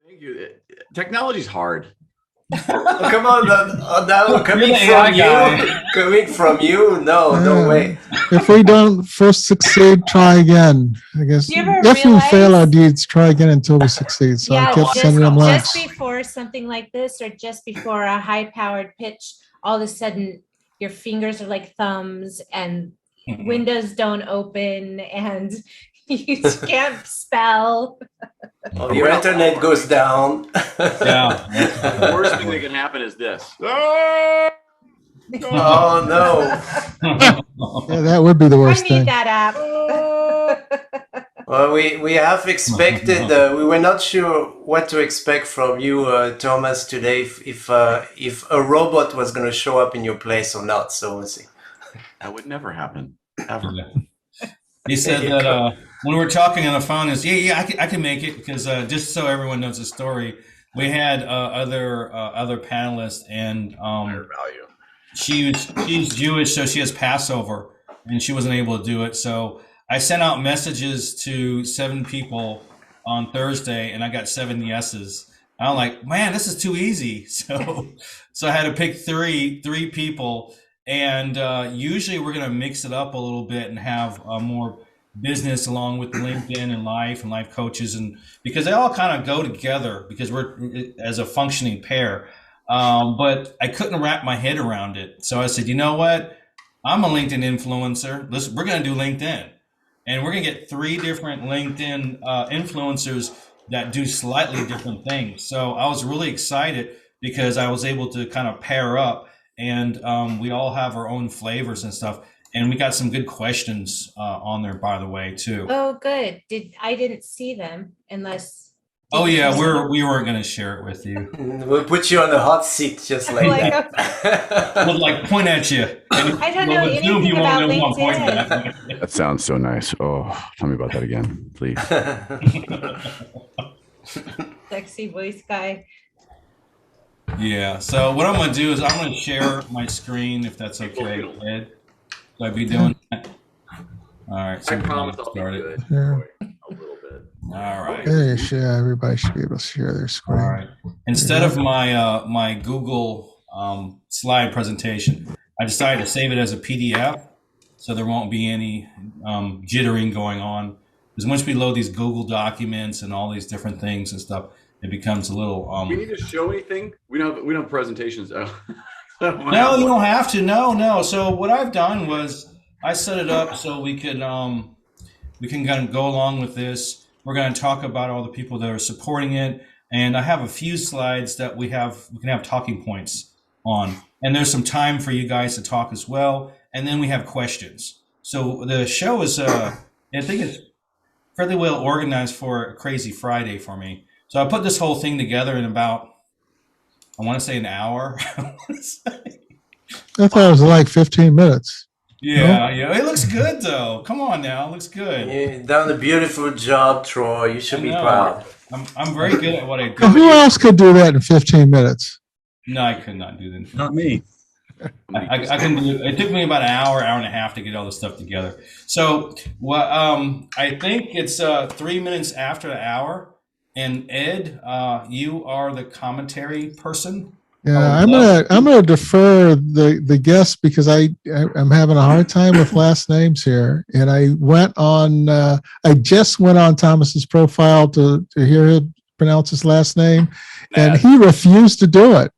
Thank you. Technology's hard. Oh, come on, now coming from you, no way. If we don't first succeed, try again. I guess if we fail our deeds, try again until we succeed. So I kept sending them links. Just before something like this, or just before a high-powered pitch, all of a sudden your fingers are like thumbs, and windows don't open, and you can't spell. Oh, your internet goes down. Yeah. The worst thing that can happen is this. Oh no. Yeah, that would be the worst I need thing. that app. Well, we have expected. We were not sure what to expect from you, Thomas, today. If a robot was going to show up in your place or not. So we'll see. That would never happen, ever. He said that when we were talking on the phone, is I can make it, because just so everyone knows the story, we had other panelists, and she's Jewish, so she has Passover, and she wasn't able to do it. So I sent out messages to 7 people on Thursday, and I got 7 yeses. I'm like, man, this is too easy. So I had to pick three people. And usually we're going to mix it up a little bit and have more business along with LinkedIn and life coaches, and because they all kind of go together because we're as a functioning pair. But I couldn't wrap my head around it. So I said, you know what? I'm a LinkedIn influencer. Listen, we're going to do LinkedIn, and we're going to get 3 different LinkedIn influencers that do slightly different things. So I was really excited because I was able to kind of pair up. And we all have our own flavors and stuff. And we got some good questions on there, by the way, too. Oh, good. I didn't see them unless. Oh, yeah, we weren't going to share it with you. We'll put you on the hot seat just like that. We'll like point at you. And I don't know anything about LinkedIn. That sounds so nice. Oh, tell me about that again, please. Sexy voice guy. Yeah, so what I'm going to do is I'm going to share my screen, if that's okay, Ed. Will I be doing that? All right, so I promise I'll be good. Yeah. A little bit. All right. Everybody should be able to share their screen. All right. Instead of my my Google slide presentation, I decided to save it as a PDF, so there won't be any jittering going on. Because once we load these Google documents and all these different things and stuff, it becomes a little. We need to show anything? We don't have presentations. No, you don't have to. No. So what I've done was I set it up so we can kind of go along with this. We're going to talk about all the people that are supporting it, and I have a few slides that we can have talking points on, and there's some time for you guys to talk as well, and then we have questions. So the show is I think it's fairly well organized for a crazy Friday for me. So I put this whole thing together in about, I want to say, an hour. I thought it was like 15 minutes. Yeah. It looks good, though. Come on now. It looks good. You've done a beautiful job, Troy. You should be proud. I'm very good at what I do. Who else could do that in 15 minutes? No, I could not do that. Not me. I can do. It took me about an hour and a half to get all this stuff together. So, I think it's 3 minutes after the hour. And Ed, you are the commentary person. Yeah, I'm gonna defer the guest because I'm having a hard time with last names here. And I just went on Thomas's profile to hear him pronounce his last name, and he refused to do it.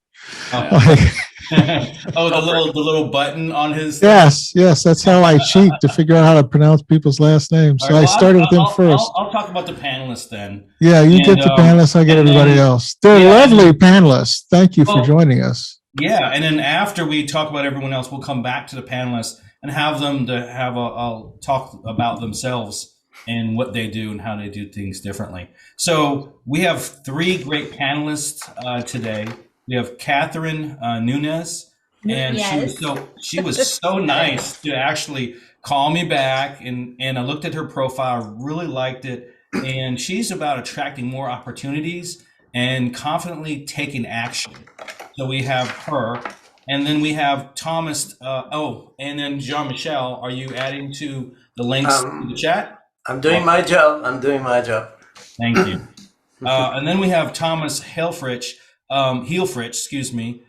The little button on his. Yes, that's how I cheat to figure out how to pronounce people's last names. So I started with him first. I'll talk about the panelists then. Yeah, you get the panelists, I get everybody else. They're lovely panelists. Thank you for joining us. Yeah, and then after we talk about everyone else, we'll come back to the panelists and have them to have a talk about themselves and what they do and how they do things differently. So we have 3 great panelists today. We have Catherine Nuñez, and she was so nice to actually call me back, and I looked at her profile, really liked it, and she's about attracting more opportunities and confidently taking action. So we have her, and then we have Thomas. And then Jean-Michel. Are you adding to the links to the chat? I'm doing my job. Thank you. And then we have Thomas Heelfrich, excuse me.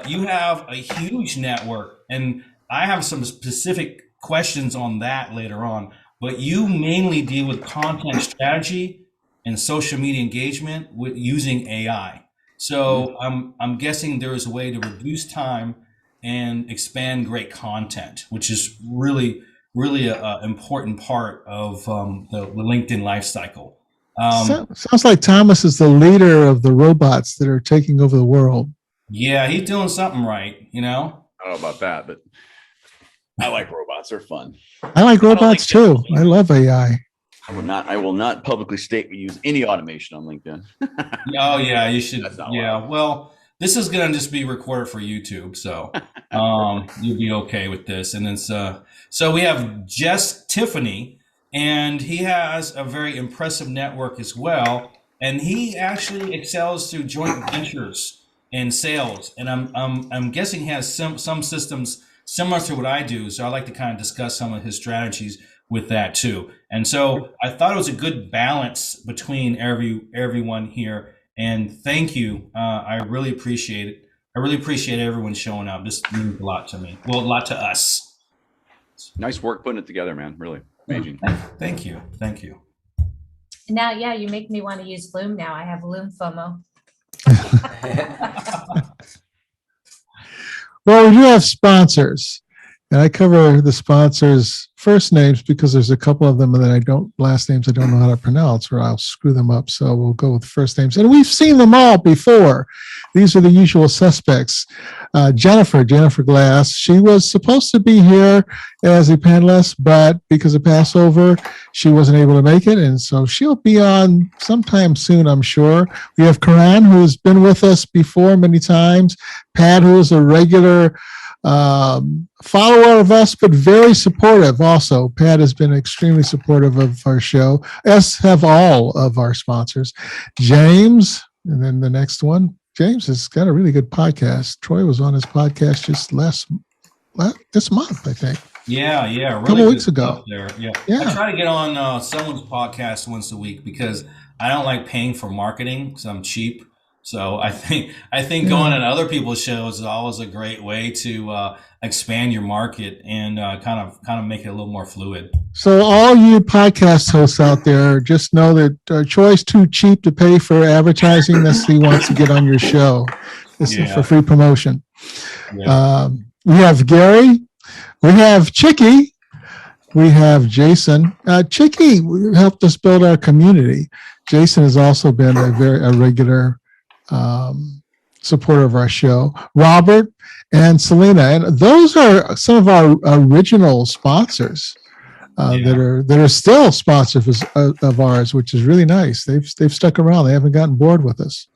You have a huge network, and I have some specific questions on that later on. But you mainly deal with content strategy and social media engagement with using AI. So I'm guessing there is a way to reduce time and expand great content, which is really an important part of the LinkedIn life cycle. Sounds like Thomas is the leader of the robots that are taking over the world. Yeah, he's doing something right, I don't know about that, but I like robots. They're fun. I like robots too. I love AI. I will not publicly state we use any automation on LinkedIn. Oh yeah, you should. Yeah, allowed. well, this is gonna just be recorded for YouTube, so you'll be okay with this. And it's so we have Jess Tiffany, and he has a very impressive network as well, and he actually excels through joint ventures and sales. And I'm guessing he has some systems similar to what I do. So I like to kind of discuss some of his strategies with that too. And so I thought it was a good balance between everyone here. And thank you. I really appreciate it. I really appreciate everyone showing up. This means a lot to me. Well, a lot to us. Nice work putting it together, man. Really amazing. Thank you. Thank you. Now, yeah, you make me want to use Loom now. I have Loom FOMO. Well, we do have sponsors, and I cover the sponsors' first names because there's a couple of them that last names I don't know how to pronounce, or I'll screw them up. So we'll go with first names, and we've seen them all before. These are the usual suspects. Jennifer Glass. She was supposed to be here as a panelist, but because of Passover, she wasn't able to make it, and so she'll be on sometime soon, I'm sure. We have Karan, who's been with us before many times. Pat, who is a regular follower of us, but very supportive also. Pat has been extremely supportive of our show, as have all of our sponsors. James, and then the next one. James has got a really good podcast. Troy was on his podcast just this month, I think. Yeah, really a couple weeks ago. There. Yeah. I try to get on someone's podcast once a week because I don't like paying for marketing because I'm cheap. So I think going on other people's shows is always a great way to expand your market and kind of make it a little more fluid. So all you podcast hosts out there, just know that Troy's too cheap to pay for advertising unless he wants to get on your show. This is for free promotion. Yeah. We have Gary, we have Chicky, we have Jason. Chicky helped us build our community. Jason has also been a regular supporter of our show. Robert and Selena, and those are some of our original sponsors that are still sponsors of ours, which is really nice. They've stuck around. They haven't gotten bored with us.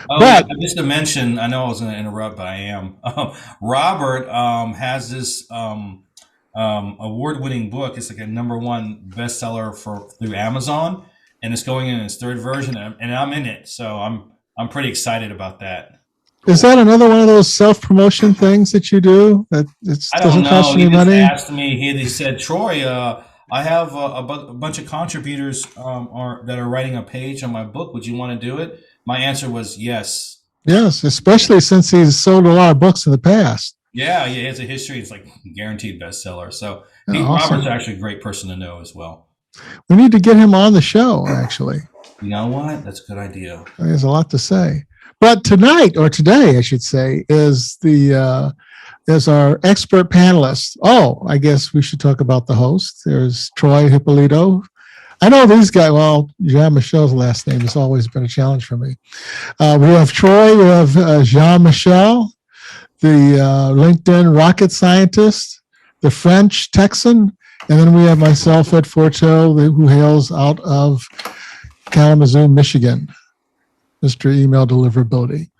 Oh, but just to mention, I know I was going to interrupt, but I am. Robert has this award-winning book. It's like a #1 bestseller through Amazon, and it's going in its 3rd version, and I'm in it, so I'm pretty excited about that. Is that another one of those self-promotion things that you do that doesn't cost any money? He just asked me. He said, Troy, I have a bunch of contributors that are writing a page on my book. Would you want to do it? My answer was yes. Yes, especially since he's sold a lot of books in the past. Yeah, he has a history. It's like guaranteed bestseller. So awesome. Robert's actually a great person to know as well. We need to get him on the show, actually. You know what? That's a good idea. There's a lot to say. But tonight, or today, I should say, is our expert panelists. Oh, I guess we should talk about the host. There's Troy Hippolito. I know these guys. Well, Jean-Michel's last name has always been a challenge for me. We have Troy. We have Jean-Michel, the LinkedIn rocket scientist, the French Texan, and then we have myself, Ed Forto, who hails out of Kalamazoo, Michigan, Mr. Email Deliverability.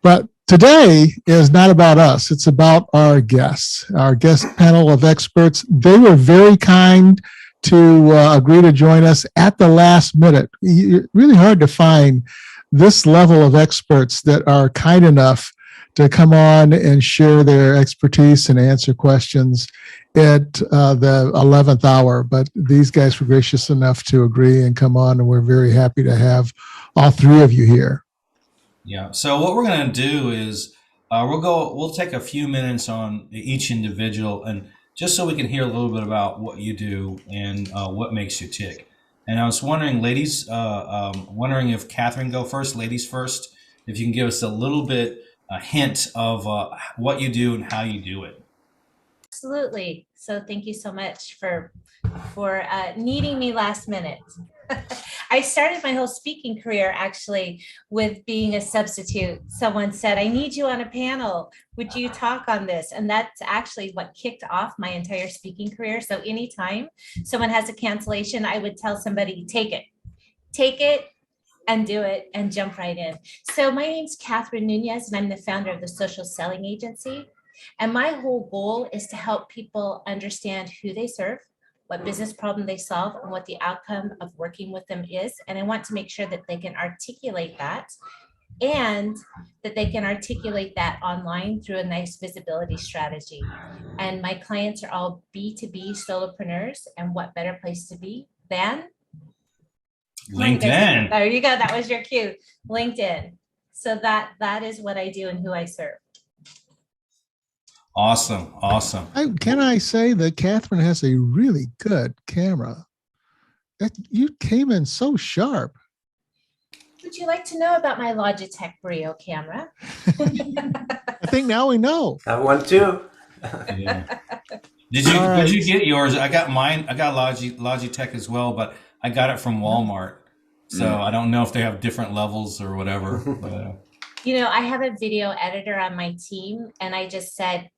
But today is not about us. It's about our guests, our guest panel of experts. They were very kind to agree to join us at the last minute. It's really hard to find this level of experts that are kind enough to come on and share their expertise and answer questions at the 11th hour. But these guys were gracious enough to agree and come on, and we're very happy to have all three of you here. Yeah. So what we're going to do is we'll take a few minutes on each individual, and just so we can hear a little bit about what you do and what makes you tick. And I was wondering, ladies, wondering if Catherine go first, ladies first, if you can give us a little bit, a hint of what you do and how you do it. Absolutely. So thank you so much for needing me last minute. I started my whole speaking career actually with being a substitute. Someone said, I need you on a panel. Would you talk on this? And that's actually what kicked off my entire speaking career. So anytime someone has a cancellation, I would tell somebody, take it and do it and jump right in. So my name's Catherine Nuñez, and I'm the founder of the Social Selling Agency. And my whole goal is to help people understand who they serve, what business problem they solve, and what the outcome of working with them is. And I want to make sure that they can articulate that, and that they can articulate that online through a nice visibility strategy. And my clients are all B2B solopreneurs, and what better place to be than LinkedIn. There you go. That was your cue. LinkedIn. So that is what I do and who I serve. Awesome. Awesome. Can I say that Catherine has a really good camera? You came in so sharp. Would you like to know about my Logitech Brio camera? I think now we know. I want to. Yeah. Did you get yours? I got mine. I got Logitech as well, but I got it from Walmart. So I don't know if they have different levels or whatever. But, you know, I have a video editor on my team, and I just said,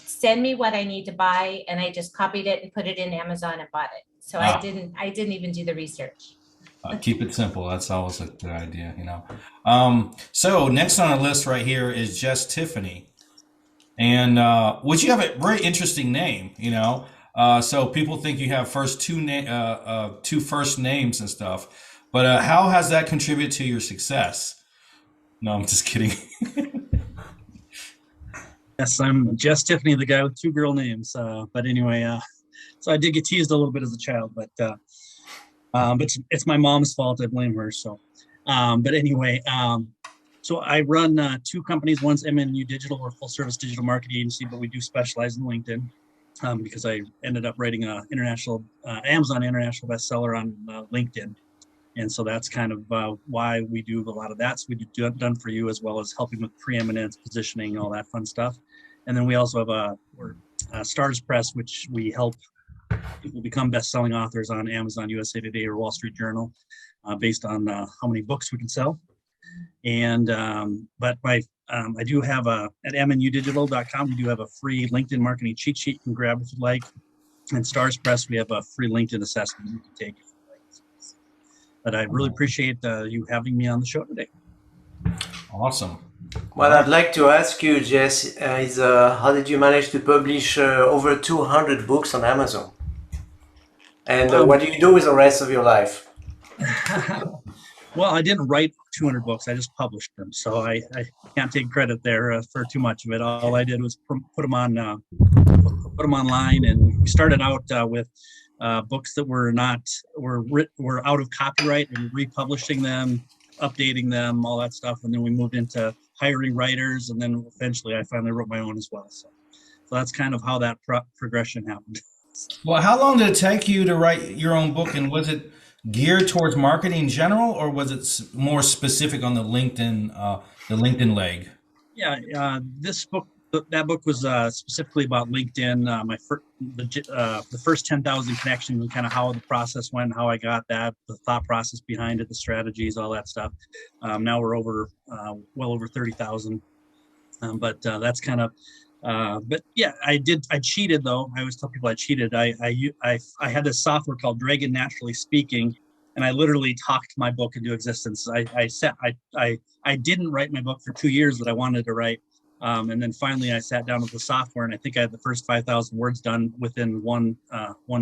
send me what I need to buy, and I just copied it and put it in Amazon and bought it. So I didn't even do the research. Keep it simple. That's always a good idea, you know. So next on our list right here is Jess Tiffany, and which you have a very interesting name, you know. So people think you have two first names and stuff, but how has that contributed to your success? No, I'm just kidding. Yes, I'm Jess Tiffany, the guy with two girl names. But anyway, so I did get teased a little bit as a child, but it's my mom's fault. I blame her. So, but anyway, so I run two companies. One's MNU Digital, we're a full service digital marketing agency, but we do specialize in LinkedIn because I ended up writing a Amazon international bestseller on LinkedIn. And so that's kind of why we do a lot of that. So we do Done For You, as well as helping with preeminence, positioning, all that fun stuff. And then we also have Stars Press, which we help people become best-selling authors on Amazon, USA Today, or Wall Street Journal, based on how many books we can sell. And but I do have at mnudigital.com, we do have a free LinkedIn marketing cheat sheet you can grab if you'd like. And Stars Press, we have a free LinkedIn assessment you can take. But I really appreciate you having me on the show today. Awesome. What I'd like to ask you, Jess, is how did you manage to publish over 200 books on Amazon? And what do you do with the rest of your life? Well, I didn't write 200 books. I just published them. So I can't take credit there for too much of it. All I did was put them online. And we started out with books that were out of copyright, and republishing them, updating them, all that stuff. And then we moved into hiring writers, and then eventually I finally wrote my own as well. So that's kind of how that progression happened. Well, how long did it take you to write your own book, and was it geared towards marketing in general, or was it more specific on the LinkedIn leg? Yeah, that book was specifically about LinkedIn. The first 10,000 connections, and kind of how the process went, how I got that, the thought process behind it, the strategies, all that stuff. Now we're well over 30,000. But that's kind of. But yeah, I cheated though. I always tell people I cheated. I had this software called Dragon Naturally Speaking, and I literally talked my book into existence. I didn't write my book for 2 years that I wanted to write. And then finally I sat down with the software, and I think I had the first 5,000 words done within one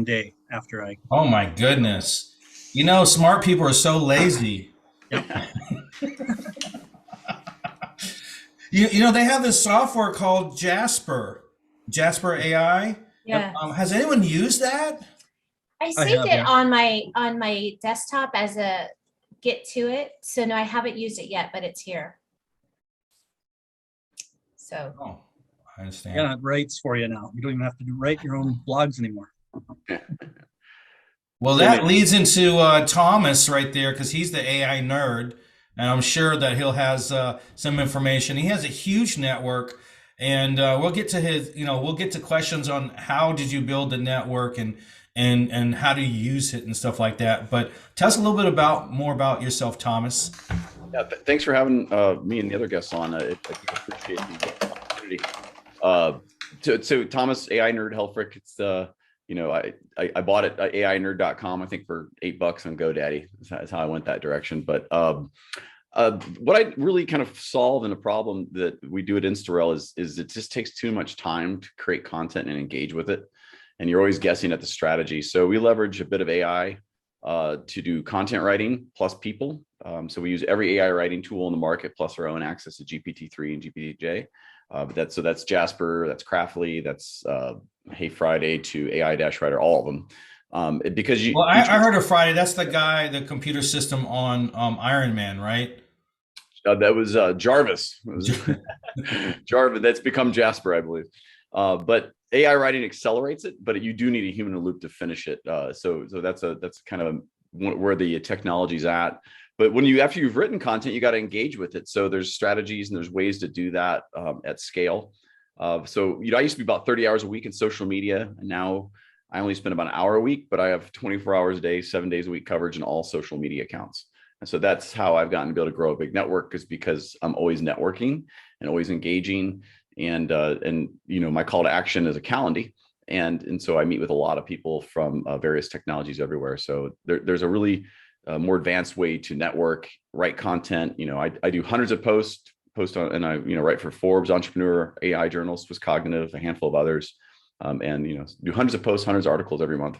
day after I. Oh my goodness. You know, smart people are so lazy. Yep. You know, they have this software called Jasper AI. Yeah. Has anyone used that? I saved it on my desktop as a get to it. So no, I haven't used it yet, but it's here. So. Oh, I understand. Yeah, it writes for you now. You don't even have to write your own blogs anymore. Well, that leads into Thomas right there, because he's the AI nerd, and I'm sure that he'll has some information. He has a huge network, and we'll get to his, we'll get to questions on how did you build the network and how do you use it and stuff like that. But tell us a little bit more about yourself, Thomas. Yeah, thanks for having me and the other guests on. I appreciate the opportunity. So Thomas, AI nerd Helfrich. It's I bought it at AInerd.com, I think for $8 on GoDaddy. That's how I went that direction. But what I really kind of solve in a problem that we do at Instarel is it just takes too much time to create content and engage with it. And you're always guessing at the strategy. So we leverage a bit of AI to do content writing plus people. So we use every AI writing tool in the market plus our own access to GPT-3 and GPT-J. But that's Jasper, that's Craftly, that's Hey Friday to AI-Writer, all of them. Because you. Well, I heard of Friday. That's the guy, the computer system on Iron Man, right? That was Jarvis. Jarvis. That's become Jasper, I believe. But AI writing accelerates it, but you do need a human in the loop to finish it. So that's kind of where the technology's at. But after you've written content, you got to engage with it. So there's strategies and there's ways to do that at scale. So I used to be about 30 hours a week in social media, and now I only spend about an hour a week, but I have 24 hours a day, 7 days a week coverage in all social media accounts. And so that's how I've gotten to be able to grow a big network, is because I'm always networking and always engaging. And my call to action is a Calendly. And so I meet with a lot of people from various technologies everywhere. So there's a really more advanced way to network, write content. I do hundreds of post on, and I write for Forbes, Entrepreneur, AI Journal, Swiss Cognitive, a handful of others, and do hundreds of posts, hundreds of articles every month.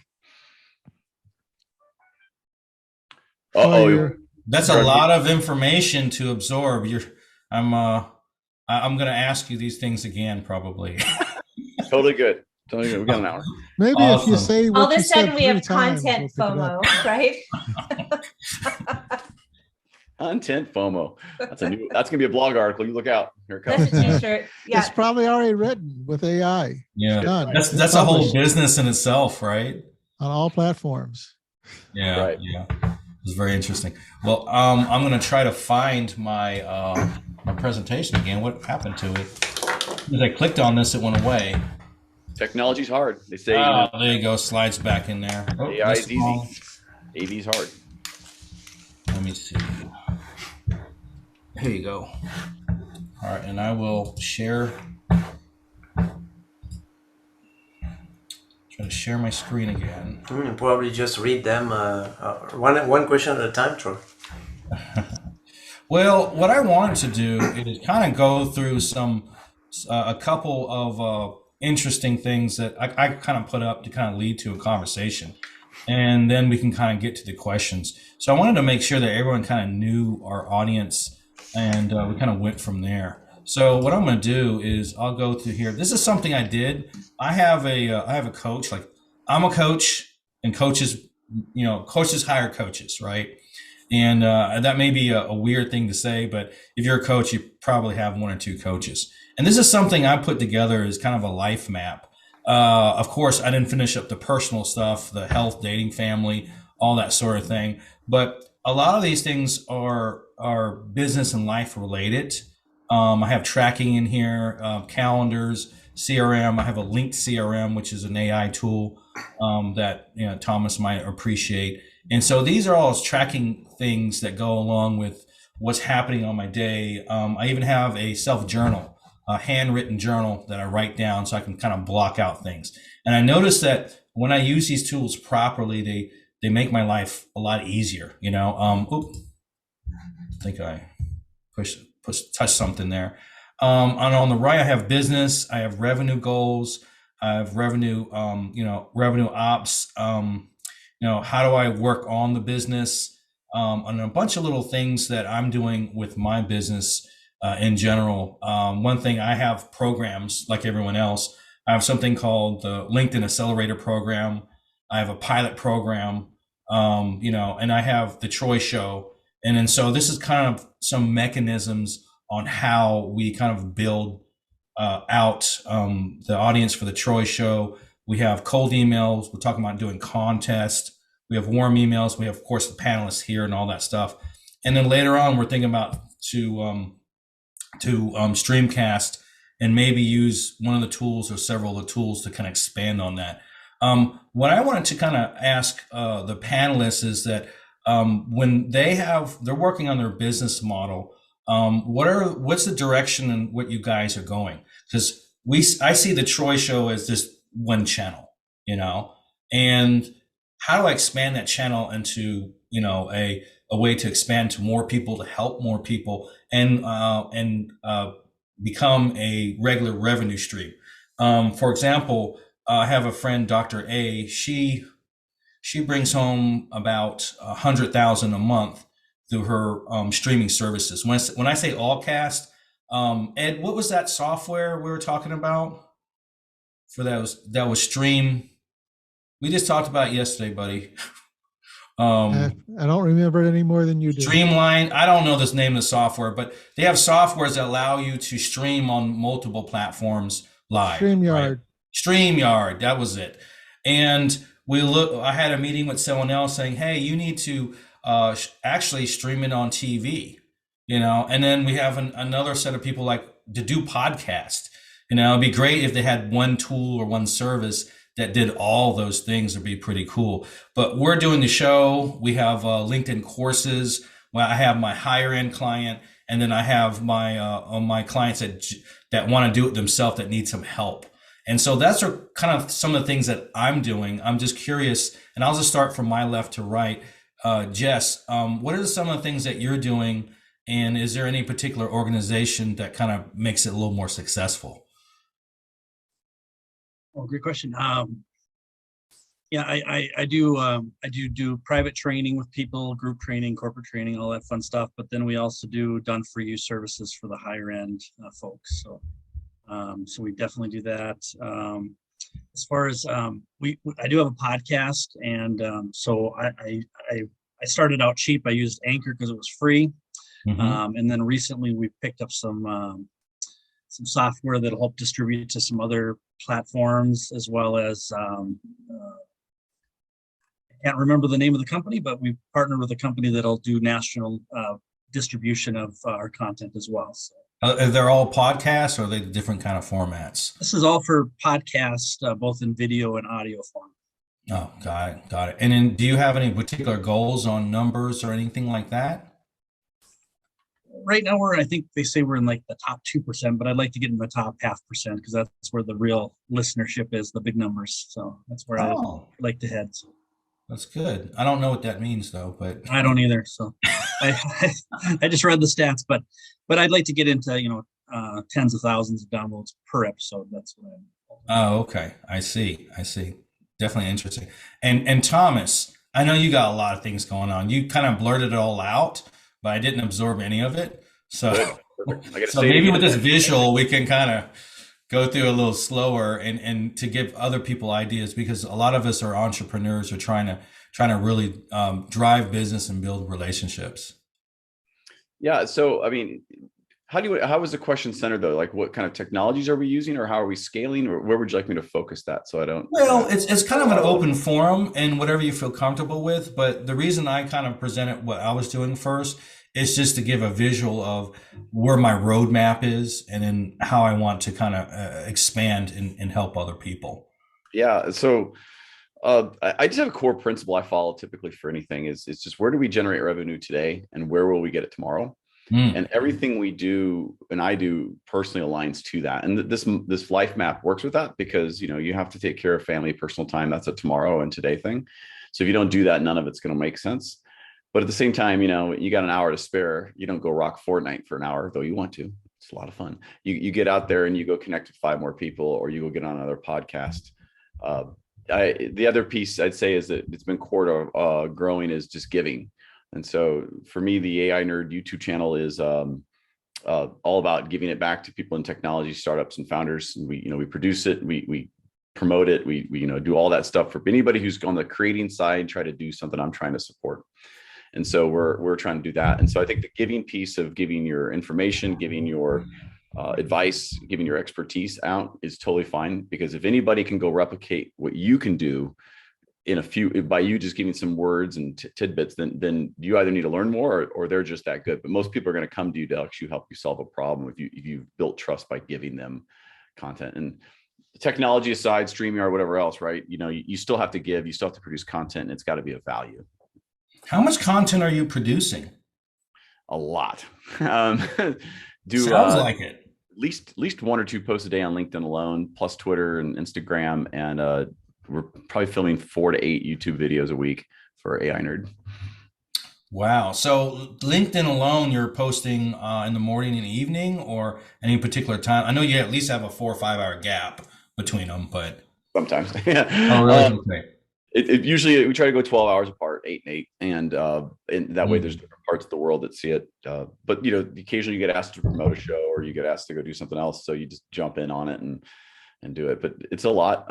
That's a lot of information to absorb. I'm going to ask you these things again, probably. Totally good. We got an hour. Maybe Awesome. if you say what All of a you sudden said we have 3 times, content we'll pick it up. FOMO, right? Content FOMO. That's gonna be a blog article. You look out. Here it comes. That's a t-shirt. Yeah. It's probably already written with AI. Yeah, Done. that's a whole business in itself, right? On all platforms. Yeah, Right. Yeah. It's very interesting. Well, I'm going to try to find my my presentation again. What happened to it? As I clicked on this, it went away. Technology's hard. They say. There you go. Slides back in there. AI is easy. AV's hard. Let me see. Here you go. All right, and I will share. Try to share my screen again. Probably just read them one question at a time, Troy. Well, what I wanted to do is kind of go through a couple of interesting things that I kind of put up to kind of lead to a conversation, and then we can kind of get to the questions. So I wanted to make sure that everyone kind of knew our audience, and we kind of went from there. So what I'm going to do is I'll go through here. This is something I did. I have a coach. Like, I'm a coach, and coaches hire coaches, right? And that may be a weird thing to say, but if you're a coach, you probably have 1 or 2 coaches. And this is something I put together as kind of a life map. Of course, I didn't finish up the personal stuff, the health, dating, family, all that sort of thing. But a lot of these things are business and life related. I have tracking in here, calendars, CRM. I have a linked CRM, which is an AI tool that Thomas might appreciate. And so these are all tracking things that go along with what's happening on my day. I even have a self-journal, a handwritten journal that I write down so I can kind of block out things. And I noticed that when I use these tools properly, they make my life a lot easier. I think I touched something there. And on the right, I have business. I have revenue goals. I have revenue, revenue ops. How do I work on the business? And a bunch of little things that I'm doing with my business in general. One thing, I have programs like everyone else. I have something called the LinkedIn Accelerator Program. I have a pilot program, and I have the Troy Show. And then so this is kind of some mechanisms on how we kind of build out the audience for the Troy show. We have cold emails. We're talking about doing contests. We have warm emails. We have, of course, the panelists here and all that stuff. And then later on, we're thinking about to streamcast and maybe use one of the tools or several of the tools to kind of expand on that. What I wanted to kind of ask the panelists is that when they're working on their business model, what's the direction and what you guys are going? Because I see the Troy show as just one channel, and how do I expand that channel into, a way to expand to more people, to help more people, and become a regular revenue stream. For example, I have a friend, Dr. A. She brings home about 100,000 a month through her streaming services. When I say Allcast, Ed, what was that software we were talking about for that was Stream? We just talked about it yesterday, buddy. I don't remember it any more than you do. Streamline. I don't know this name of the software, but they have softwares that allow you to stream on multiple platforms live. StreamYard. Right? StreamYard. That was it. And I had a meeting with someone else saying, hey, you need to actually stream it on TV, and then we have another set of people like to do podcast. It'd be great if they had one tool or one service that did all those things. Would be pretty cool. But we're doing the show. We have LinkedIn courses. Well, I have my higher end client, and then I have my clients that want to do it themselves, that need some help. And so that's kind of some of the things that I'm doing. I'm just curious, and I'll just start from my left to right. Jess, what are some of the things that you're doing, and is there any particular organization that kind of makes it a little more successful? Oh, great question. Yeah, I do private training with people, group training, corporate training, all that fun stuff. But then we also do done for you services for the higher end folks. So we definitely do that. As far as I do have a podcast, and so I started out cheap. I used Anchor because it was free, and then recently we picked up some software that'll help distribute to some other platforms, as well as I can't remember the name of the company, but we partnered with a company that'll do national distribution of our content as well. So. They're all podcasts, or are they different kind of formats? This is all for podcasts, both in video and audio form. Oh, got it. And then, do you have any particular goals on numbers or anything like that? Right now, I think they say we're in like the top 2%, but I'd like to get in the top 0.5%, because that's where the real listenership is, the big numbers. So that's where I'd like to head. So. That's good. I don't know what that means though, but I don't either. So I just read the stats, but I'd like to get into, tens of thousands of downloads per episode. That's what Oh, okay. I see. Definitely interesting. And Thomas, I know you got a lot of things going on. You kind of blurted it all out, but I didn't absorb any of it. So, so maybe with this visual, we can kind of go through a little slower and to give other people ideas, because a lot of us are entrepreneurs, are trying to really drive business and build relationships. Yeah. So, I mean, how was the question centered though? Like, what kind of technologies are we using, or how are we scaling, or where would you like me to focus that? So I don't. Well, it's kind of an open forum, and whatever you feel comfortable with. But the reason I kind of presented what I was doing first is just to give a visual of where my roadmap is, and then how I want to kind of expand and help other people. Yeah. So I just have a core principle I follow typically for anything is just, where do we generate revenue today, and where will we get it tomorrow? And everything we do and I do personally aligns to that. And this life map works with that, because, you have to take care of family, personal time. That's a tomorrow and today thing. So if you don't do that, none of it's going to make sense. But at the same time, you got an hour to spare. You don't go rock Fortnite for an hour, though you want to. It's a lot of fun. You get out there and you go connect with 5 more people, or you go get on another podcast. The other piece I'd say is that it's been core to growing is just giving. And so for me, the AI Nerd YouTube channel is all about giving it back to people in technology, startups and founders. And we produce it, we promote it, we do all that stuff for anybody who's on the creating side, try to do something I'm trying to support. And so we're trying to do that. And so I think the giving piece of giving your information, giving your advice, giving your expertise out is totally fine, because if anybody can go replicate what you can do in a few, by you just giving some words and tidbits, then you either need to learn more, or they're just that good. But most people are going to come to you to actually help you solve a problem if you've built trust by giving them content. And technology aside, StreamYard, whatever else, right? You still have to give, you still have to produce content, and it's got to be of value. How much content are you producing? A lot. Sounds like it. At least 1 or 2 posts a day on LinkedIn alone, plus Twitter and Instagram, and we're probably filming 4 to 8 YouTube videos a week for AI Nerd. Wow. So LinkedIn alone, you're posting in the morning and evening, or any particular time? I know you at least have a 4 or 5 hour gap between them, but sometimes. Oh, really? Okay. It usually, we try to go 12 hours apart, 8 and 8, and that way there's different parts of the world that see it. But occasionally you get asked to promote a show, or you get asked to go do something else, so you just jump in on it and do it. But it's a lot.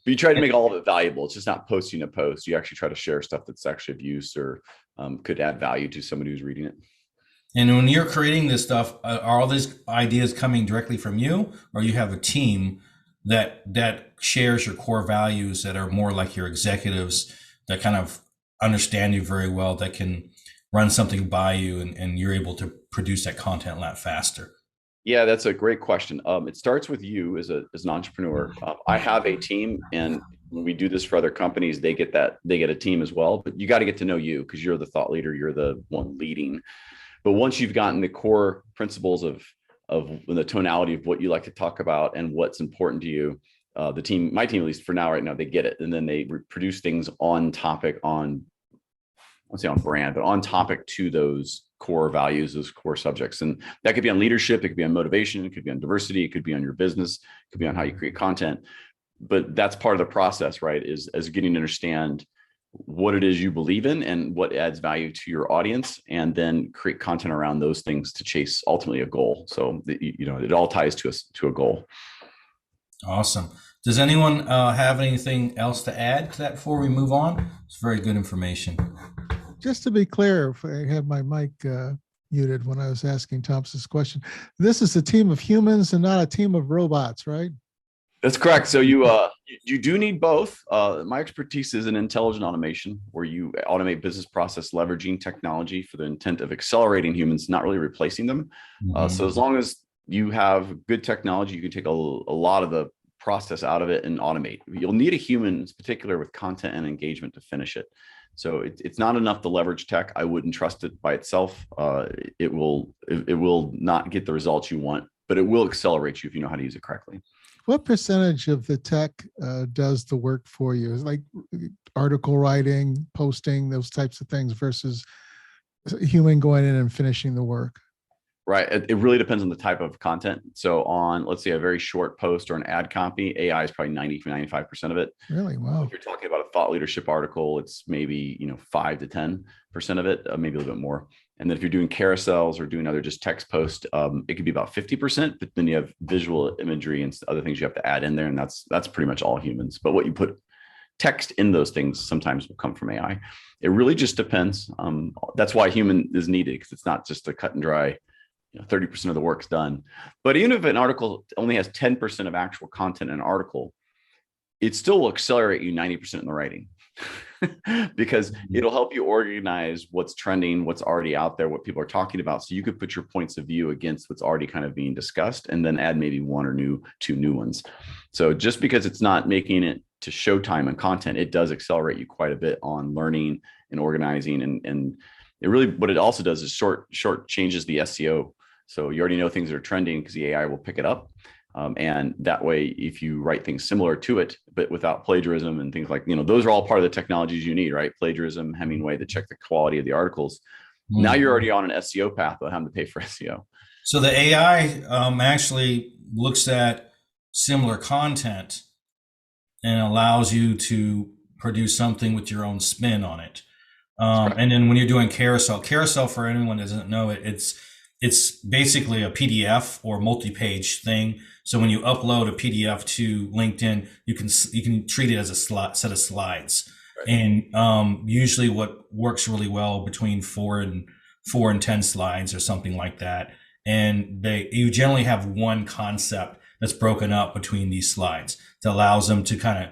You try to make all of it valuable. It's just not posting a post. You actually try to share stuff that's actually of use, or could add value to somebody who's reading it. And when you're creating this stuff, are all these ideas coming directly from you, or you have a team that shares your core values, that are more like your executives, that kind of understand you very well, that can run something by you, and you're able to produce that content a lot faster? Yeah, that's a great question. It starts with you as an entrepreneur. I have a team, and when we do this for other companies, they get a team as well. But you got to get to know you, because you're the thought leader, you're the one leading. But once you've gotten the core principles of the tonality of what you like to talk about and what's important to you, my team, at least for now, right now, they get it, and then they produce things on topic, on brand, but on topic to those core values, those core subjects. And that could be on leadership, it could be on motivation, it could be on diversity, it could be on your business, it could be on how you create content. But that's part of the process, right? Is getting to understand what it is you believe in and what adds value to your audience, and then create content around those things to chase ultimately a goal. So it all ties to a goal. Awesome. Does anyone have anything else to add to that before we move on? It's very good information. Just to be clear, if I had my mic muted when I was asking Thompson's question, this is a team of humans and not a team of robots, right? That's correct. So you do need both. My expertise is in intelligent automation, where you automate business process leveraging technology for the intent of accelerating humans, not really replacing them. So as long as you have good technology, you can take a lot of the process out of it and automate. You'll need a human, in particular with content and engagement, to finish it. So it's not enough to leverage tech. I wouldn't trust it by itself. It will not get the results you want, but it will accelerate you if you know how to use it correctly. What percentage of the tech does the work for you? Is like article writing, posting, those types of things, versus a human going in and finishing the work? Right. It really depends on the type of content. So on, let's say, a very short post or an ad copy, AI is probably 95% of it. Really? Wow. If you're talking about a thought leadership article, it's maybe 5 to 10% of it, maybe a little bit more. And then if you're doing carousels or doing other just text post, it could be about 50%, but then you have visual imagery and other things you have to add in there. And that's pretty much all humans. But what you put text in those things sometimes will come from AI. It really just depends. That's why human is needed, because it's not just a cut and dry, 30% of the work's done. But even if an article only has 10% of actual content in an article, it still will accelerate you 90% in the writing. Because it'll help you organize what's trending, what's already out there, what people are talking about. So you could put your points of view against what's already kind of being discussed, and then add maybe 1 or 2 new ones. So just because it's not making it to showtime and content, it does accelerate you quite a bit on learning and organizing. And it really, what it also does is short changes the SEO. So you already know things are trending because the AI will pick it up. And that way, if you write things similar to it, but without plagiarism and things like, those are all part of the technologies you need, right? Plagiarism, Hemingway, to check the quality of the articles. Now you're already on an SEO path without having to pay for SEO. So the AI actually looks at similar content and allows you to produce something with your own spin on it. And then when you're doing carousel, for anyone who doesn't know it, it's basically a PDF or multi-page thing. So when you upload a PDF to LinkedIn, you can treat it as a set of slides. And usually what works really well between 4 and 10 slides or something like that. And you generally have one concept that's broken up between these slides that allows them to kind of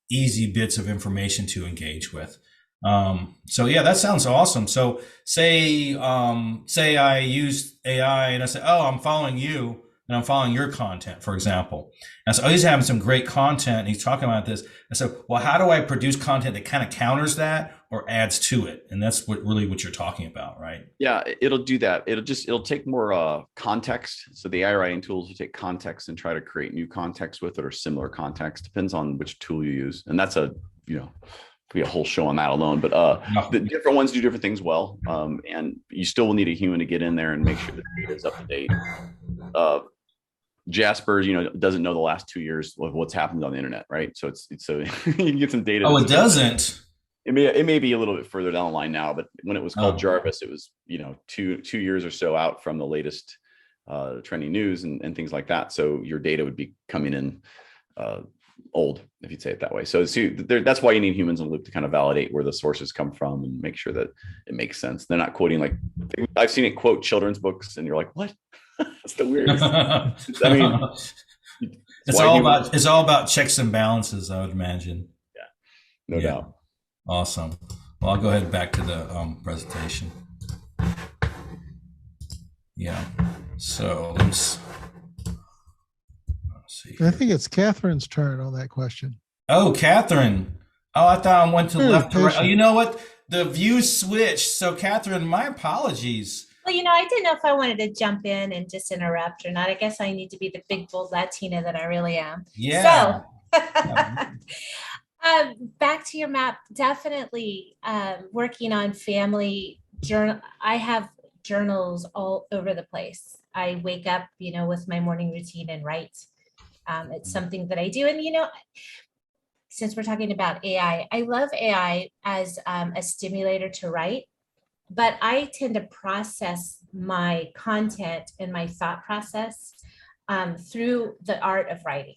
easy bits of information to engage with. So yeah, that sounds awesome. So say I use AI and I say, oh, I'm following you and I'm following your content, for example. And so he's having some great content and he's talking about this. And so, well, how do I produce content that kind of counters that or adds to it? And that's what you're talking about, right? Yeah, it'll do that. It'll take more context. So the AI writing tools will take context and try to create new context with it or similar context. Depends on which tool you use. And that's be a whole show on that alone, but the different ones do different things well. And you still will need a human to get in there and make sure the data is up to date. Jasper, doesn't know the last 2 years of what's happened on the internet, right? So it's so you can get some data. Oh, it doesn't. It may be a little bit further down the line now, but when it was called Jarvis, it was 2 years or so out from the latest trending news and things like that. So your data would be coming in old, if you'd say it that way. So that's why you need humans in the loop to kind of validate where the sources come from and make sure that it makes sense. They're not quoting, like, I've seen it quote children's books and you're like, what? That's the weirdest. I mean, it's all about checks and balances, I would imagine. Yeah, no doubt. Awesome. Well, I'll go ahead back to the presentation. Yeah. So let's see here. I think it's Catherine's turn on that question. Oh, Catherine. Oh, I thought I went to left to right. Oh, patient. you know what? The view switched. So, Catherine, my apologies. Well, I didn't know if I wanted to jump in and just interrupt or not. I guess I need to be the big, bold Latina that I really am. Yeah. So, back to your map, definitely working on family journal. I have journals all over the place. I wake up, with my morning routine and write. It's something that I do. And, since we're talking about AI, I love AI as a stimulator to write, but I tend to process my content and my thought process through the art of writing.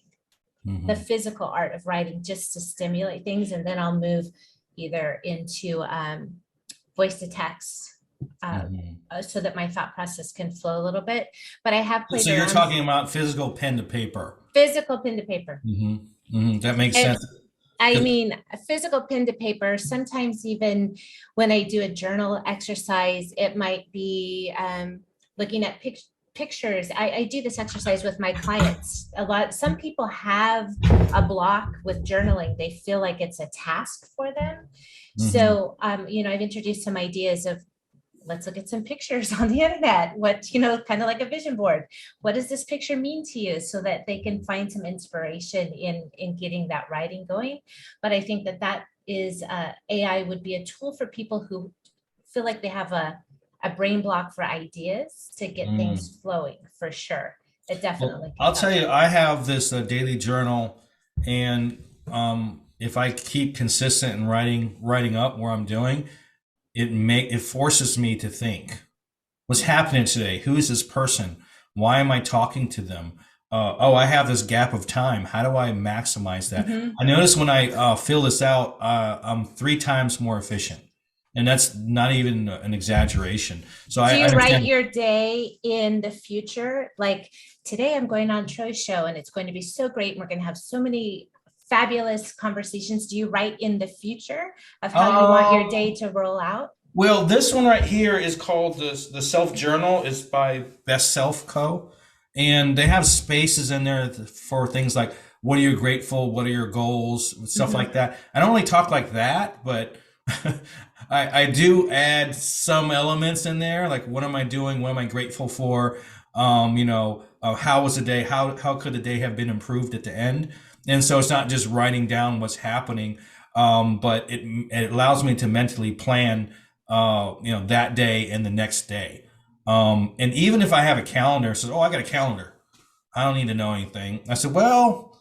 Mm-hmm. The physical art of writing, just to stimulate things. And then I'll move either into voice to text so that my thought process can flow a little bit. But I have played. So you're talking about physical pen to paper. Physical pen to paper. Mm-hmm. Mm-hmm. That makes sense. I mean, a physical pen to paper, sometimes even when I do a journal exercise, it might be looking at pictures. I do this exercise with my clients a lot. Some people have a block with journaling. They feel like it's a task for them. Mm-hmm. So, I've introduced some ideas of, let's look at some pictures on the internet. What, kind of like a vision board. What does this picture mean to you? So that they can find some inspiration in getting that writing going. But I think that is AI would be a tool for people who feel like they have a brain block for ideas to get things flowing, for sure. It definitely. Well, I'll tell you, I have this daily journal, and if I keep consistent in writing up where I'm doing, it forces me to think, what's happening today? Who is this person? Why am I talking to them? I have this gap of time. How do I maximize that? Mm-hmm. I notice when I fill this out, I'm 3 times more efficient. And that's not even an exaggeration. So do you write your day in the future? Like, today I'm going on Troy's show and it's going to be so great. And we're going to have so many fabulous conversations. Do you write in the future of how you want your day to roll out? Well, this one right here is called the Self Journal. It's by Best Self Co. And they have spaces in there for things like, what are you grateful? What are your goals? Stuff mm-hmm. like that. I don't really talk like that, but I do add some elements in there. Like, what am I doing? What am I grateful for? How was the day? How could the day have been improved at the end? And so it's not just writing down what's happening, but it allows me to mentally plan, that day and the next day. And even if I have a calendar, it says, I got a calendar, I don't need to know anything. I said, well,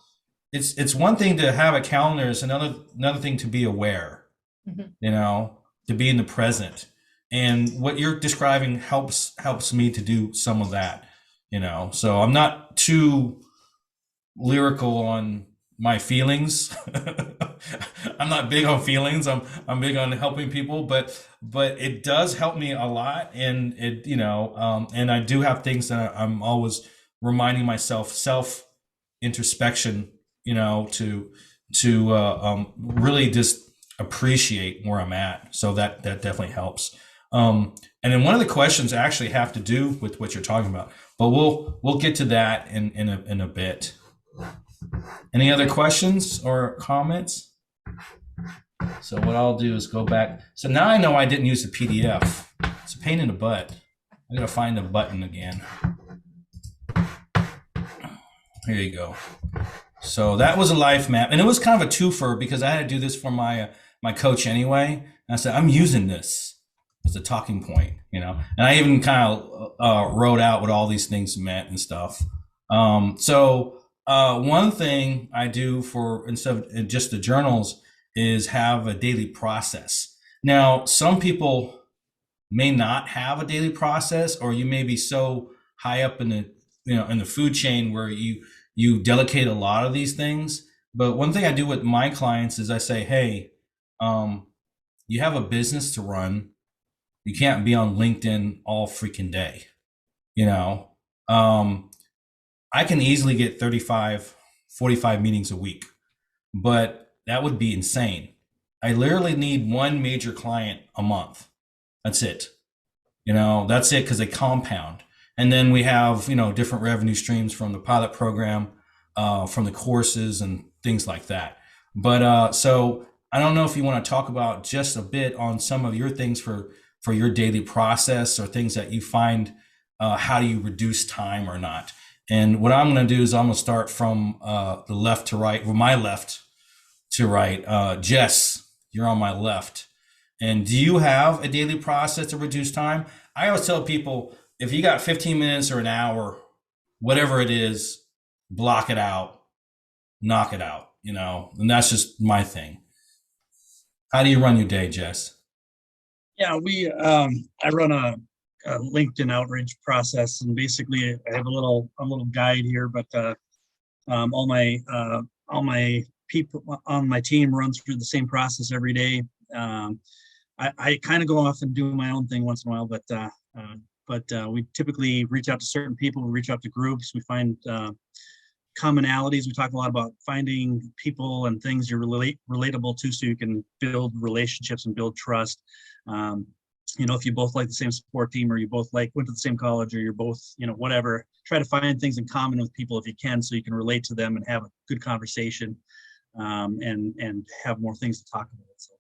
it's one thing to have a calendar. It's another thing to be aware, mm-hmm. To be in the present. And what you're describing helps me to do some of that, so I'm not too lyrical on my feelings. I'm not big on feelings. I'm big on helping people, but it does help me a lot. And it, and I do have things that I'm always reminding myself, self introspection, to really just appreciate where I'm at. So that definitely helps. And then one of the questions actually have to do with what you're talking about, but we'll get to that in a bit. Any other questions or comments? So what I'll do is go back. So now I know I didn't use the PDF. It's a pain in the butt. I gotta find the button again. Here you go. So that was a life map, and it was kind of a twofer because I had to do this for my coach anyway. And I said, I'm using this as a talking point, and I even kind of wrote out what all these things meant and stuff. One thing I do for, instead of just the journals, is have a daily process. Now, some people may not have a daily process, or you may be so high up in the, in the food chain where you delegate a lot of these things. But one thing I do with my clients is I say, hey, you have a business to run. You can't be on LinkedIn all freaking day. I can easily get 35, 45 meetings a week, but that would be insane. I literally need one major client a month. That's it. That's it, because they compound. And then we have, different revenue streams from the pilot program, from the courses and things like that. But so I don't know if you want to talk about just a bit on some of your things for your daily process, or things that you find, how do you reduce time or not? And what I'm going to do is I'm going to start from the left to right, or my left to right. Jess, you're on my left. And do you have a daily process to reduce time? I always tell people, if you got 15 minutes or an hour, whatever it is, block it out, knock it out, and that's just my thing. How do you run your day, Jess? Yeah, I run a LinkedIn outreach process, and basically I have a little guide here, but all my people on my team run through the same process every day. I kind of go off and do my own thing once in a while, but we typically reach out to certain people, we reach out to groups, we find commonalities. We talk a lot about finding people and things you're relatable to, so you can build relationships and build trust. If you both like the same sport team, or you both went to the same college, or you're both, whatever, try to find things in common with people if you can, so you can relate to them and have a good conversation, and have more things to talk about. So,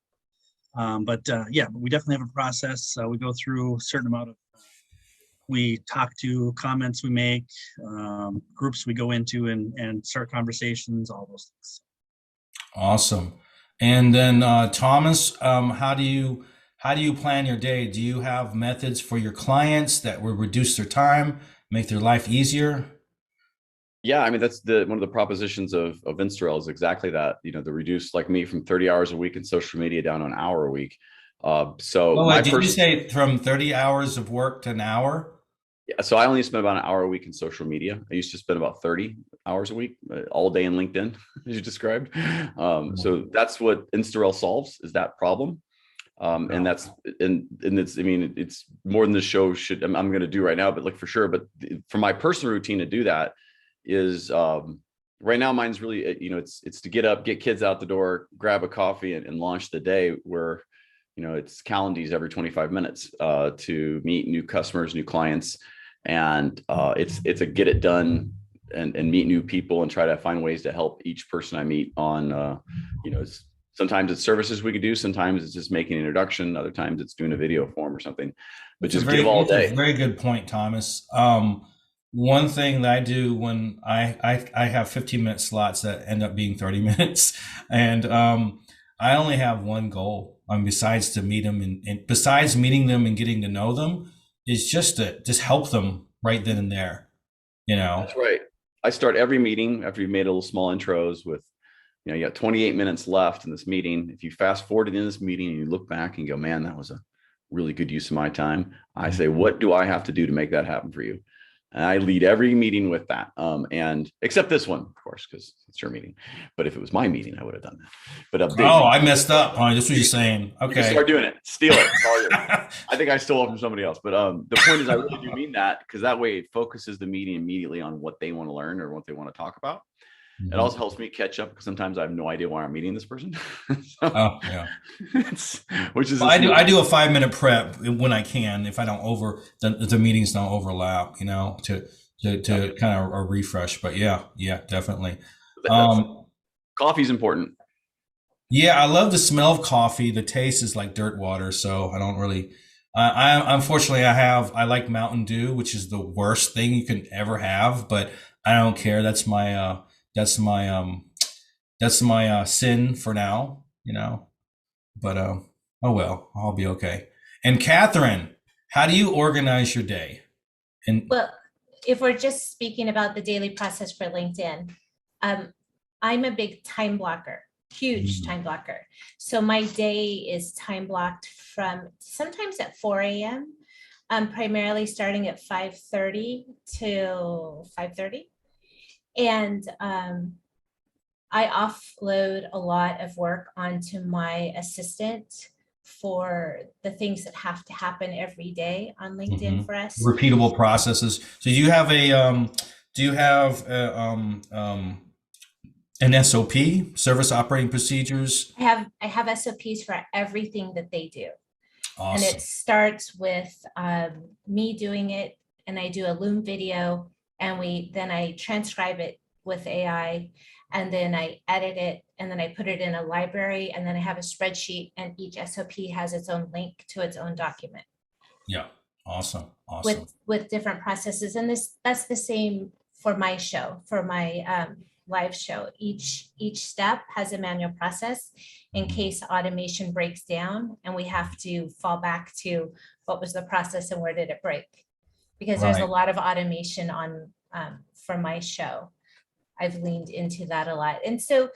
but we definitely have a process. We go through a certain amount of, we talk to, comments we make, groups we go into, and start conversations, all those things. Awesome. And then Thomas, how do you plan your day? Do you have methods for your clients that will reduce their time, make their life easier? Yeah, I mean, that's one of the propositions of Install is exactly that. The reduce, like me, from 30 hours a week in social media down to an hour a week. Did you say from 30 hours of work to an hour? Yeah, so I only spend about an hour a week in social media. I used to spend about 30 hours a week, all day in LinkedIn, as you described. So that's what Install solves, is that problem. And it's more than the show I'm going to do right now, but for sure. But for my personal routine to do that is, right now mine's really, it's to get up, get kids out the door, grab a coffee, and launch the day, where, it's Calendars every 25 minutes to meet new customers, new clients. And it's a get it done and meet new people and try to find ways to help each person I meet on, sometimes it's services we could do. Sometimes it's just making an introduction. Other times it's doing a video form or something, but just give all day. Very good point, Thomas. One thing that I do when I have 15-minute slots that end up being 30 minutes, and I only have one goal. Besides to meet them and besides meeting them and getting to know them, is just to help them right then and there. That's right. I start every meeting after you've made a little small intros with, you got 28 minutes left in this meeting. If you fast forward to the end of this meeting and you look back and go, man, that was a really good use of my time. I say, what do I have to do to make that happen for you? And I lead every meeting with that. And except this one, of course, because it's your meeting. But if it was my meeting, I would have done that. But I messed up. Huh? That's what you're saying. Okay. You start doing it. Steal it. It's all yours. I think I stole it from somebody else. But the point is, I really do mean that, because that way it focuses the meeting immediately on what they want to learn or what they want to talk about. It also helps me catch up, because sometimes I have no idea why I'm meeting this person. Which is I do a 5-minute prep when I can, if I don't the meetings don't overlap, to kind of a refresh. But yeah, definitely. Coffee's important. Yeah, I love the smell of coffee. The taste is like dirt water, so I don't really. Unfortunately, I like Mountain Dew, which is the worst thing you can ever have, but I don't care. That's my sin for now, but oh well, I'll be okay. And Catherine, how do you organize your day? And well, if we're just speaking about the daily process for LinkedIn, I'm a big time blocker, huge time blocker. So my day is time blocked from sometimes at 4 a.m. Primarily starting at 5:30 till 5:30. And I offload a lot of work onto my assistant for the things that have to happen every day on LinkedIn for us. Repeatable processes. So you have an SOP, service operating procedures? I have SOPs for everything that they do. Awesome. And it starts with me doing it, and I do a Loom video, and then I transcribe it with AI, and then I edit it, and then I put it in a library, and then I have a spreadsheet, and each SOP has its own link to its own document. Yeah, awesome. With different processes, and that's the same for my show, for my live show. Each step has a manual process in case automation breaks down, and we have to fall back to what was the process and where did it break, because there's a lot of automation on for my show. I've leaned into that a lot. And so,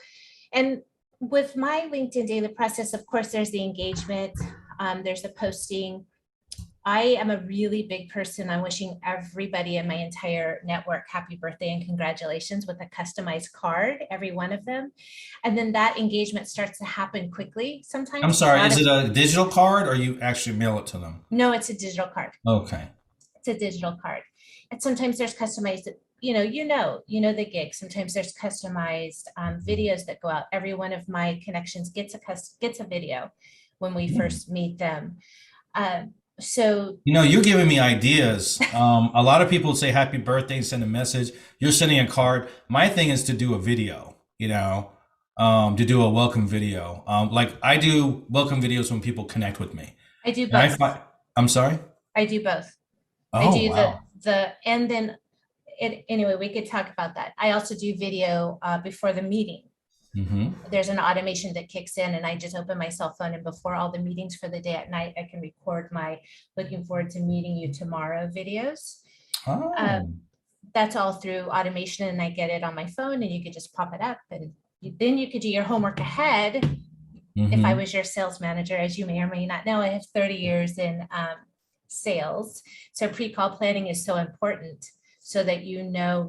and with my LinkedIn daily process, of course, there's the engagement, there's the posting. I am a really big person. I'm wishing everybody in my entire network happy birthday and congratulations with a customized card, every one of them. And then that engagement starts to happen quickly sometimes. I'm sorry, is it a digital card or you actually mail it to them? No, it's a digital card. Okay. It's a digital card. And sometimes there's customized, you know the gig. Sometimes there's customized videos that go out. Every one of my connections gets a video when we first meet them. So you're giving me ideas. A lot of people say happy birthday and send a message. You're sending a card. My thing is to do a video, to do a welcome video. Like I do welcome videos when people connect with me. I do both. I'm sorry? I do both. Oh, I do wow. and then anyway, we could talk about that. I also do video before the meeting. There's an automation that kicks in, and I just open my cell phone, and before all the meetings for the day at night, I can record my looking forward to meeting you tomorrow videos. That's all through automation, and I get it on my phone, and you could just pop it up, and then you could do your homework ahead. If I was your sales manager, as you may or may not know, I have 30 years in sales. So pre-call planning is so important, so that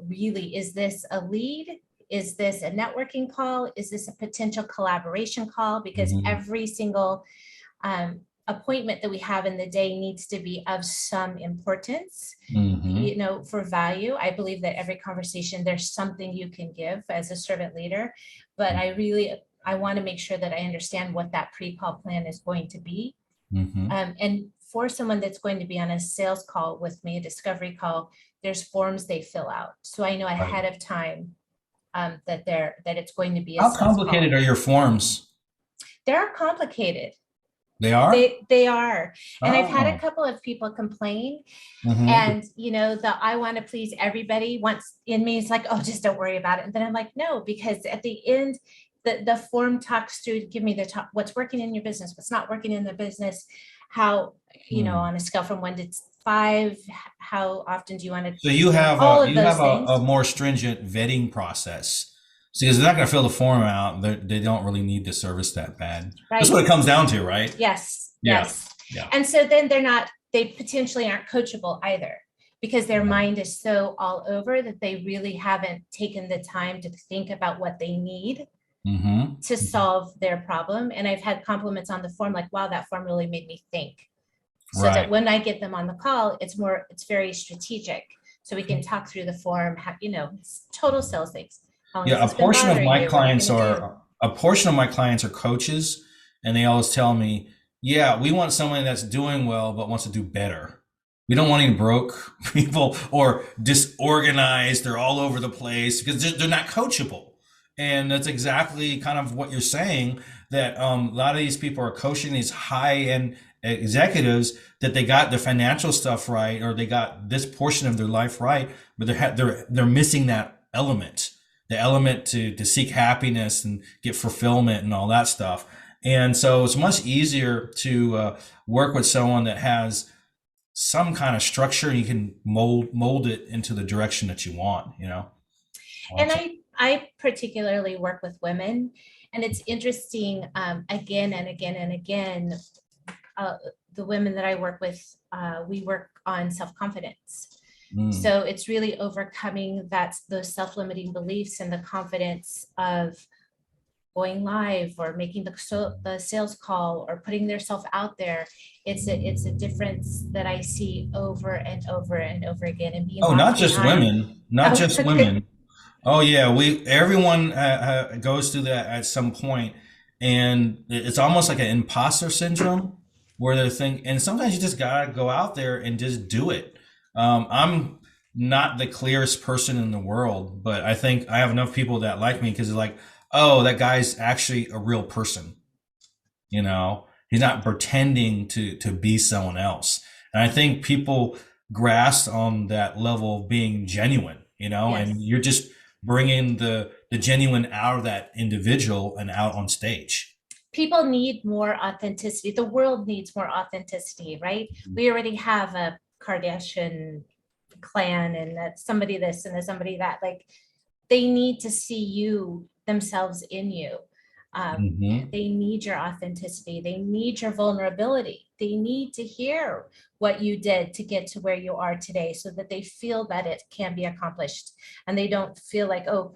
really, is this a lead? Is this a networking call? Is this a potential collaboration call? Because every single appointment that we have in the day needs to be of some importance, for value. I believe that every conversation, there's something you can give as a servant leader, but I want to make sure that I understand what that pre-call plan is going to be. And for someone that's going to be on a sales call with me, a discovery call, there's forms they fill out. So I know ahead of time that it's going to be a How complicated are your forms? They're complicated. They are? They are. And I've had a couple of people complain, and the I want to please everybody once in me is like, oh, just don't worry about it. And then I'm like, no, because at the end, the form talks through, give me the top, what's working in your business, what's not working in the business, how, on a scale from 1 to 5, how often do you want to? So you have a more stringent vetting process. See, because they're not going to fill the form out. They don't really need the service that bad. Right. That's what it comes down to, right? Yes. Yeah. Yes. Yeah. And so then they potentially aren't coachable either, because their mind is so all over that they really haven't taken the time to think about what they need to solve their problem. And I've had compliments on the form, like, wow, that form really made me think. So that when I get them on the call, it's very strategic. So we can talk through the form, it's total sales things. A portion of my clients are coaches, and they always tell me, yeah, we want someone that's doing well, but wants to do better. We don't want any broke people or disorganized. They're all over the place because they're not coachable. And that's exactly kind of what you're saying, that a lot of these people are coaching these high-end executives that they got the financial stuff right, or they got this portion of their life right, but they're missing that element, the element to seek happiness and get fulfillment and all that stuff. And so it's much easier to work with someone that has some kind of structure, and you can mold it into the direction that you want, And I particularly work with women, and it's interesting, again and again and again, the women that I work with, we work on self-confidence. So it's really overcoming those self-limiting beliefs and the confidence of going live or making the sales call or putting theirself out there. It's a difference that I see over and over and over again. And being not just women. Oh yeah, everyone goes through that at some point, and it's almost like an imposter syndrome, where they think, and sometimes you just gotta go out there and just do it. I'm not the clearest person in the world, but I think I have enough people that like me because they're like, oh, that guy's actually a real person. He's not pretending to be someone else. And I think people grasp on that level of being genuine, yes. And you're just bringing the genuine out of that individual and out on stage. People need more authenticity. The world needs more authenticity, right? We already have a Kardashian clan, and that's somebody this and there's somebody that. Like, they need to see themselves in you. They need your authenticity. They need your vulnerability. They need to hear what you did to get to where you are today, so that they feel that it can be accomplished, and they don't feel like, oh,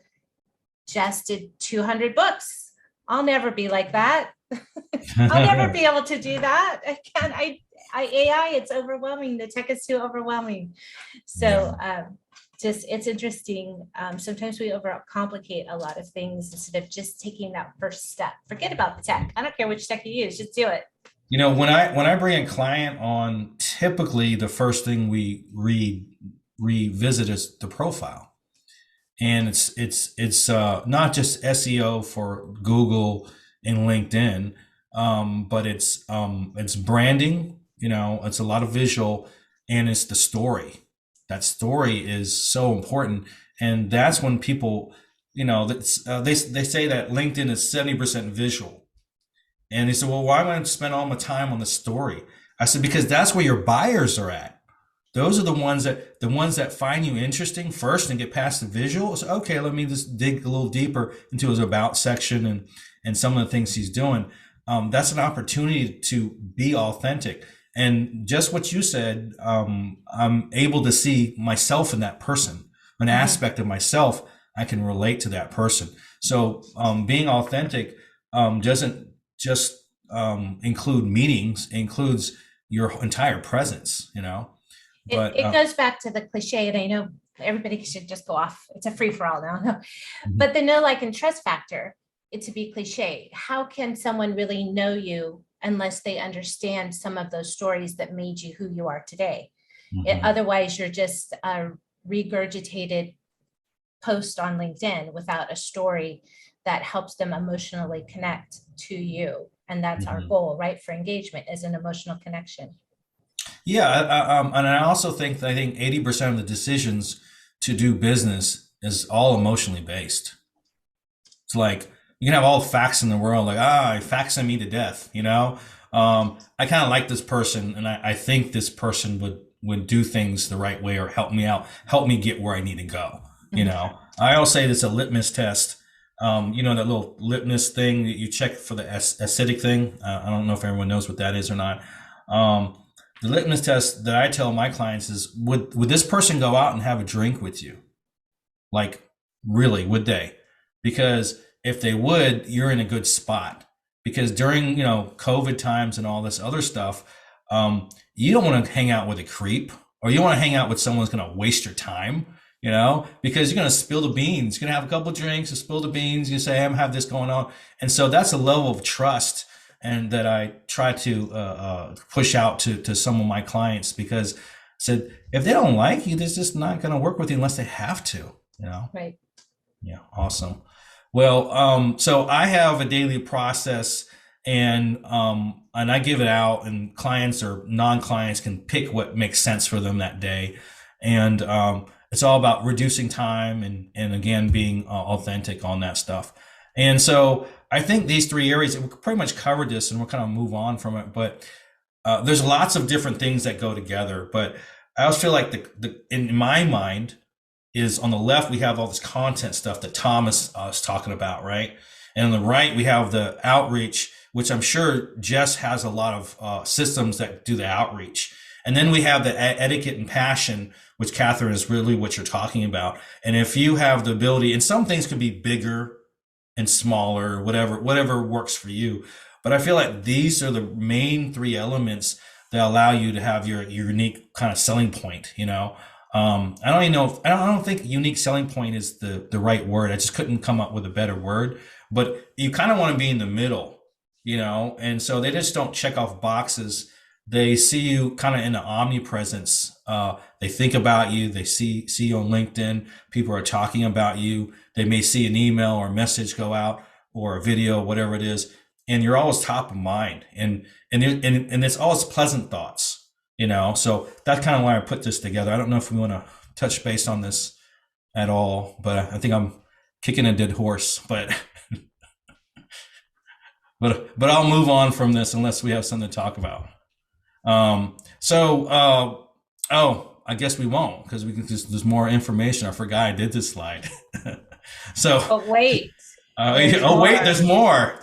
Jess did 200 books. I'll never be like that. I'll never be able to do that. I can't. AI, it's overwhelming. The tech is too overwhelming. So it's interesting. Sometimes we overcomplicate a lot of things instead of just taking that first step. Forget about the tech. I don't care which tech you use, just do it. When I bring a client on, typically the first thing we revisit is the profile. And it's not just SEO for Google and LinkedIn, but it's branding. It's a lot of visual, and it's the story. That story is so important, and that's when people, they say that LinkedIn is 70% visual, and they say, well, why am I going to spend all my time on the story? I said, because that's where your buyers are at. Those are the ones that find you interesting first and get past the visual. So, okay, let me just dig a little deeper into his about section and some of the things he's doing. That's an opportunity to be authentic. And just what you said, I'm able to see myself in that person, an aspect of myself. I can relate to that person. So being authentic doesn't just include meetings, it includes your entire presence, But it goes back to the cliche, and I know everybody should just go off. It's a free for all now. But the know, like, and trust factor, it to be cliche. How can someone really know you unless they understand some of those stories that made you who you are today? Otherwise, you're just a regurgitated post on LinkedIn without a story that helps them emotionally connect to you. And that's our goal, right? For engagement, is an emotional connection. Yeah, and I also think 80% of the decisions to do business is all emotionally based. It's like, you can have all the facts in the world, like, faxing me to death, I kind of like this person, and I think this person would do things the right way or help me out, help me get where I need to go. I always say it's a litmus test. That little litmus thing that you check for the acidic thing. I don't know if everyone knows what that is or not. the litmus test that I tell my clients is, would this person go out and have a drink with you? Like, really, would they? Because if they would, you're in a good spot. Because during, COVID times and all this other stuff, you don't want to hang out with a creep, or you don't want to hang out with someone who's going to waste your time, because you're going to spill the beans. You're going to have a couple of drinks and spill the beans. You say, hey, I'm have this going on. And so that's a level of trust, and that I try to push out to some of my clients, because I said, if they don't like you, they're just not going to work with you unless they have to, Right. Yeah. Awesome. Well, so I have a daily process, and I give it out, and clients or non-clients can pick what makes sense for them that day. And it's all about reducing time and again, being authentic on that stuff. And so I think these 3 areas, we pretty much covered this, and we'll kind of move on from it. But there's lots of different things that go together. But I always feel like in my mind, is on the left, we have all this content stuff that Thomas is talking about, right? And on the right, we have the outreach, which I'm sure Jess has a lot of systems that do the outreach. And then we have the etiquette and passion, which Catherine is really what you're talking about. And if you have the ability, and some things could be bigger and smaller, whatever works for you. But I feel like these are the main 3 elements that allow you to have your unique kind of selling point, I don't even know I don't think unique selling point is the right word. I just couldn't come up with a better word, but you kind of want to be in the middle, and so they just don't check off boxes. They see you kind of in the omnipresence. They think about you. They see you on LinkedIn. People are talking about you. They may see an email or message go out, or a video, whatever it is, and you're always top of mind. And it's always pleasant thoughts. So that's kind of why I put this together. I don't know if we want to touch base on this at all, but I think I'm kicking a dead horse, but I'll move on from this unless we have something to talk about. I guess we won't, because there's more information. I forgot I did this slide. But wait. There's more.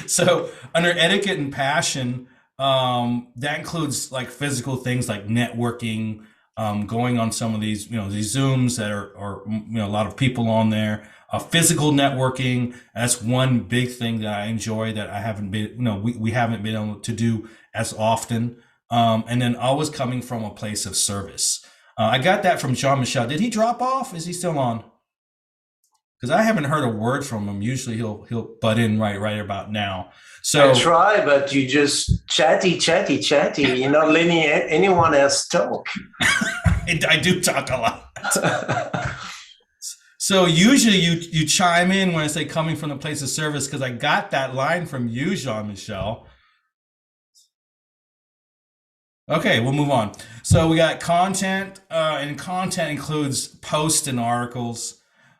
So under etiquette and passion, that includes like physical things like networking, going on some of these, these Zooms that are a lot of people on there, physical networking. That's one big thing that I enjoy that I haven't been, we haven't been able to do as often. And then always coming from a place of service. I got that from Jean-Michel. Did he drop off? Is he still on? Because I haven't heard a word from him. Usually he'll butt in right about now. So I try, but you just chatty. You're not letting anyone else talk. I do talk a lot. So usually you chime in when I say coming from the place of service, because I got that line from you, Jean-Michel. Okay, we'll move on. So we got content, and content includes posts and articles.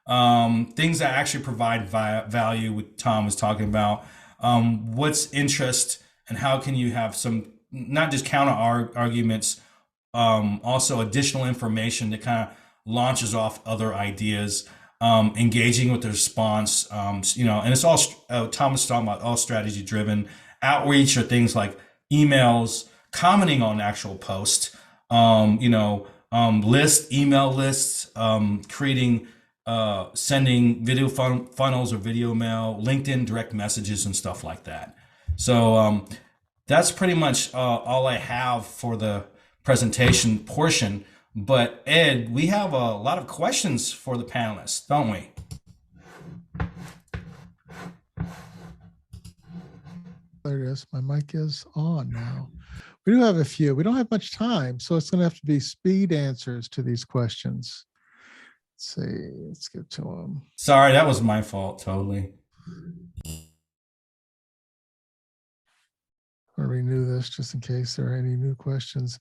Things that actually provide value, what Tom was talking about. What's interest, and how can you have some, not just counter arguments, also additional information that kind of launches off other ideas, engaging with the response, and it's all, Thomas talking about all strategy driven. Outreach are things like emails, commenting on actual posts, email lists, creating, sending video funnels or video mail, LinkedIn direct messages and stuff like that. So that's pretty much all I have for the presentation portion. But Ed, we have a lot of questions for the panelists, don't we? There it is. My mic is on now. We do have a few. We don't have much time, so it's going to have to be speed answers to these questions. Let's see. Let's get to them. Sorry, that was my fault. Totally. I'll renew this just in case there are any new questions.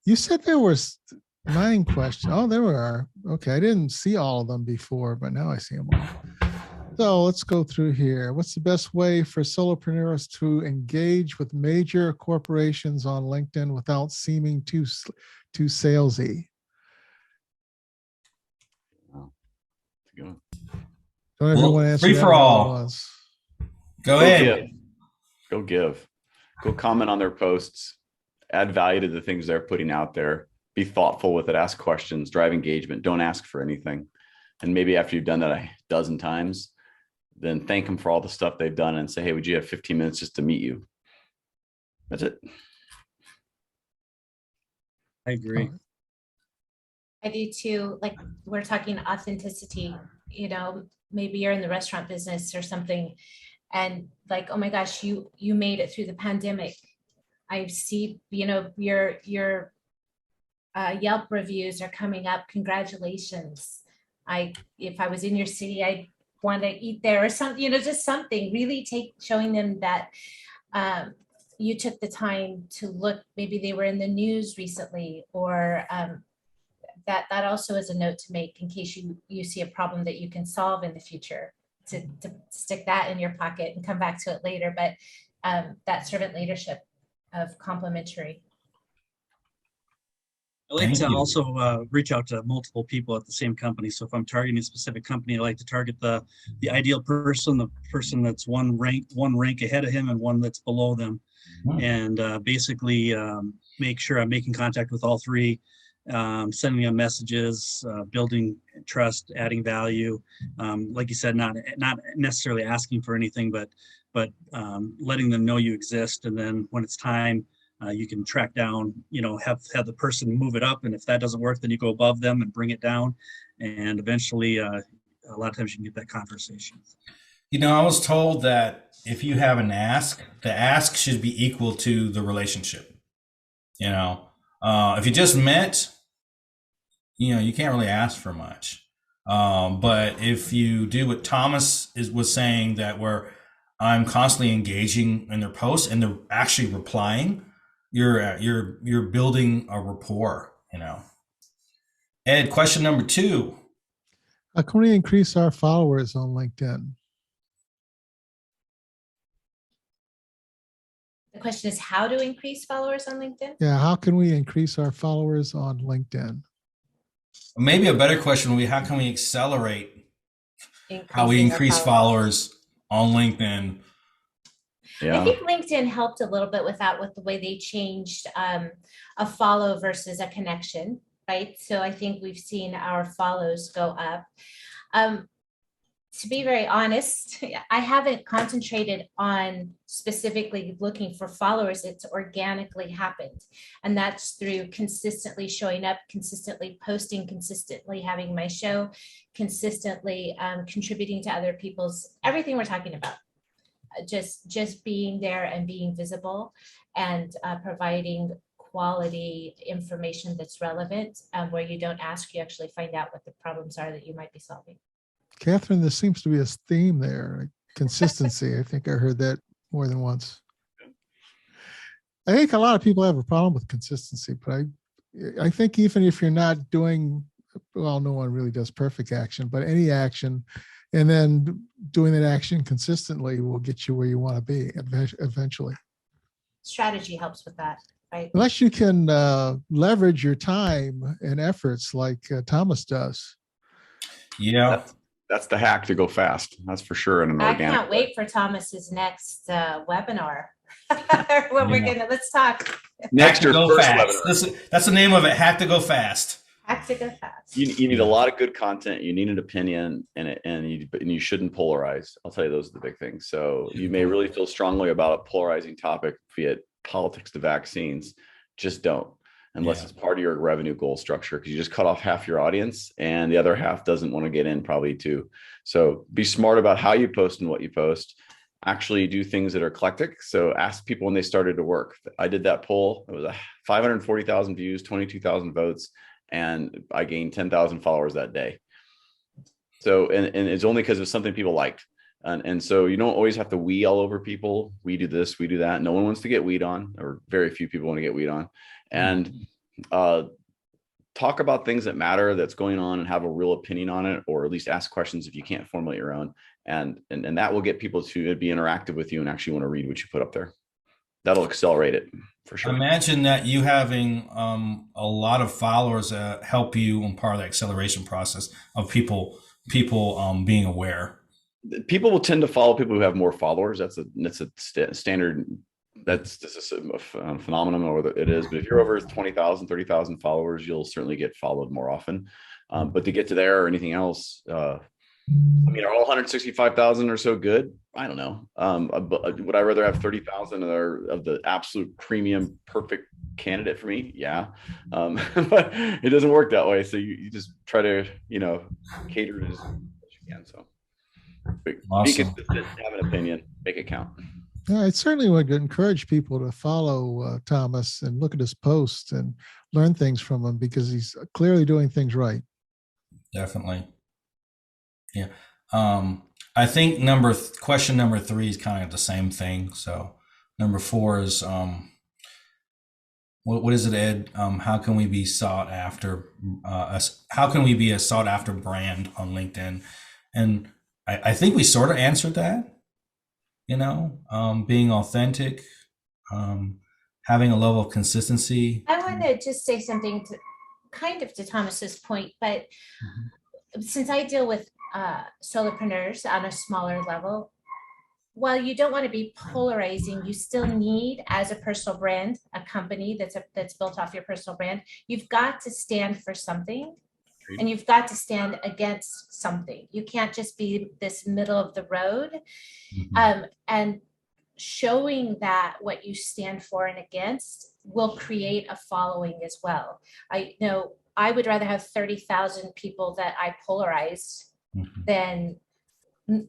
You said there was 9 questions. Oh, there we are. Okay, I didn't see all of them before, but now I see them all. So let's go through here. What's the best way for solopreneurs to engage with major corporations on LinkedIn without seeming too salesy? Don't everyone answer free for all. Go ahead. Go give. Go comment on their posts. add value to the things they're putting out there, be thoughtful with it, ask questions, drive engagement, don't ask for anything. And maybe after you've done that a dozen times, then thank them for all the stuff they've done and say, hey, would you have 15 minutes just to meet you? That's it. I agree. I do too. Like, we're talking authenticity, you know, maybe you're in the restaurant business or something, and like, oh my gosh, you made it through the pandemic. I see, you know, your Yelp reviews are coming up. Congratulations. If I was in your city, I'd want to eat there, or something, you know, just something really showing them that you took the time to look. Maybe they were in the news recently, or that also is a note to make in case you see a problem that you can solve in the future, to stick that in your pocket and come back to it later. But that servant leadership of complimentary. I like to also reach out to multiple people at the same company. So if I'm targeting a specific company, I like to target the ideal person, the person that's one rank ahead of him and one that's below them. And basically make sure I'm making contact with all three, sending them messages, building trust, adding value. Like you said, not necessarily asking for anything, but letting them know you exist. And then when it's time, you can track down, you know, have the person move it up. And if that doesn't work, then you go above them and bring it down. And eventually, a lot of times you can get that conversation. You know, I was told that if you have an ask, the ask should be equal to the relationship. You know, if you just met, you know, you can't really ask for much. But if you do what Thomas was saying, that where I'm constantly engaging in their posts and they're actually replying, you're building a rapport, you know. Ed, question number 2. How can we increase our followers on LinkedIn? The question is how to increase followers on LinkedIn? Yeah, how can we increase our followers on LinkedIn? Maybe a better question would be, how can we accelerate how we increase followers on LinkedIn? Yeah. I think LinkedIn helped a little bit with that, with the way they changed a follow versus a connection, right? So I think we've seen our follows go up. To be very honest, I haven't concentrated on specifically looking for followers. It's organically happened. And that's through consistently showing up, consistently posting, consistently having my show, consistently contributing to other people's, everything we're talking about. Just being there and being visible and providing quality information that's relevant, where you don't ask, you actually find out what the problems are that you might be solving. Catherine, there seems to be a theme there, like consistency. I think I heard that more than once. I think a lot of people have a problem with consistency, but I think even if you're not doing, well, no one really does perfect action, but any action, and then doing that action consistently will get you where you want to be eventually. Strategy helps with that, right? Unless you can leverage your time and efforts like Thomas does. Yeah. That's the hack to go fast. That's for sure. In an I organic can't wait for Thomas's next webinar. Let's talk. Next or go first fast. webinar. That's the name of it. Hack to go fast. Hack to go fast. You need a lot of good content. You need an opinion, and you shouldn't polarize. I'll tell you, those are the big things. So you may really feel strongly about a polarizing topic, be it politics to vaccines. Just don't, unless it's part of your revenue goal structure, because you just cut off half your audience and the other half doesn't want to get in probably too. So be smart about how you post and what you post. Actually do things that are eclectic. So ask people when they started to work. I did that poll. It was 540,000 views, 22,000 votes, and I gained 10,000 followers that day. So, and it's only because of something people liked. And so you don't always have to we all over people. We do this, we do that. No one wants to get weed on, or very few people want to get weed on. And talk about things that matter, that's going on, and have a real opinion on it, or at least ask questions if you can't formulate your own. And that will get people to be interactive with you and actually want to read what you put up there. That'll accelerate it for sure. Imagine that you having a lot of followers help you in part of the acceleration process of people being aware. People will tend to follow people who have more followers. That's a standard That's just a phenomenon, or it is. But if you're over 20,000, 30,000 followers, you'll certainly get followed more often. But to get to there or anything else, I mean, are all 165,000 or so good? I don't know. Would I rather have 30,000 of the absolute premium, perfect candidate for me? Yeah. But it doesn't work that way. So you just try to, cater to as much as you can. So be consistent, have an opinion, make it count. Yeah, I certainly would encourage people to follow Thomas and look at his posts and learn things from him, because he's clearly doing things right. Definitely. Yeah. I think question number 3 is kind of the same thing. So number 4 is, what is it, Ed? How can we be sought after? How can we be a sought after brand on LinkedIn? And I think we sort of answered that. Being authentic, having a level of consistency. I want to just say something to Thomas's point, but since I deal with solopreneurs on a smaller level, while you don't want to be polarizing, you still need, as a personal brand, a company that's built off your personal brand, you've got to stand for something. And you've got to stand against something. You can't just be this middle of the road. And showing that what you stand for and against will create a following as well. I would rather have 30,000 people that I polarize than.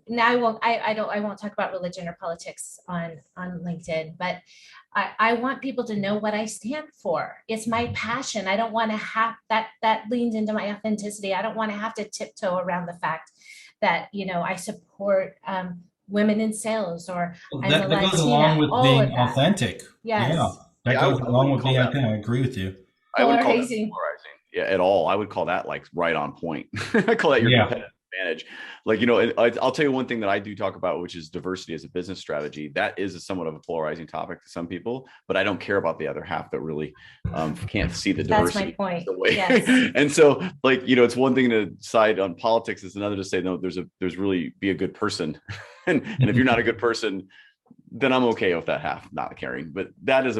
Now I won't talk about religion or politics on LinkedIn, but I want people to know what I stand for. It's my passion. I don't want to have that leans into my authenticity. I don't want to have to tiptoe around the fact that, I support women in sales, or that goes along with being authentic. Yes. Yeah. That goes along with being authentic. I agree with you. I wouldn't call that polarizing. Yeah, at all. I would call that like right on point. I call that your competitive advantage. I'll tell you one thing that I do talk about, which is diversity as a business strategy. That is somewhat of a polarizing topic to some people, but I don't care about the other half that really can't see the diversity. That's my point. Yes. And so, it's one thing to side on politics. It's another to say, no, there's really be a good person. and if you're not a good person, then I'm okay with that half not caring. But that is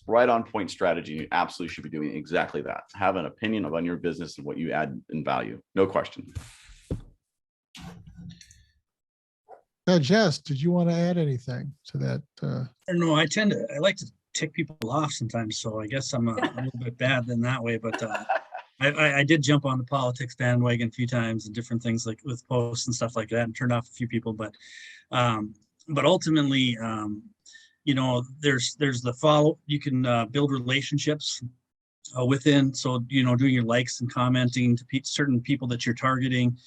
right on point strategy. You absolutely should be doing exactly that. Have an opinion on your business and what you add in value. No question. Jess, did you want to add anything to that? I don't know. I like to tick people off sometimes, so I guess I'm a little bit bad in that way. But I did jump on the politics bandwagon a few times and different things, like with posts and stuff like that, and turned off a few people. But ultimately, there's the follow. You can build relationships within. So doing your likes and commenting to certain people that you're targeting.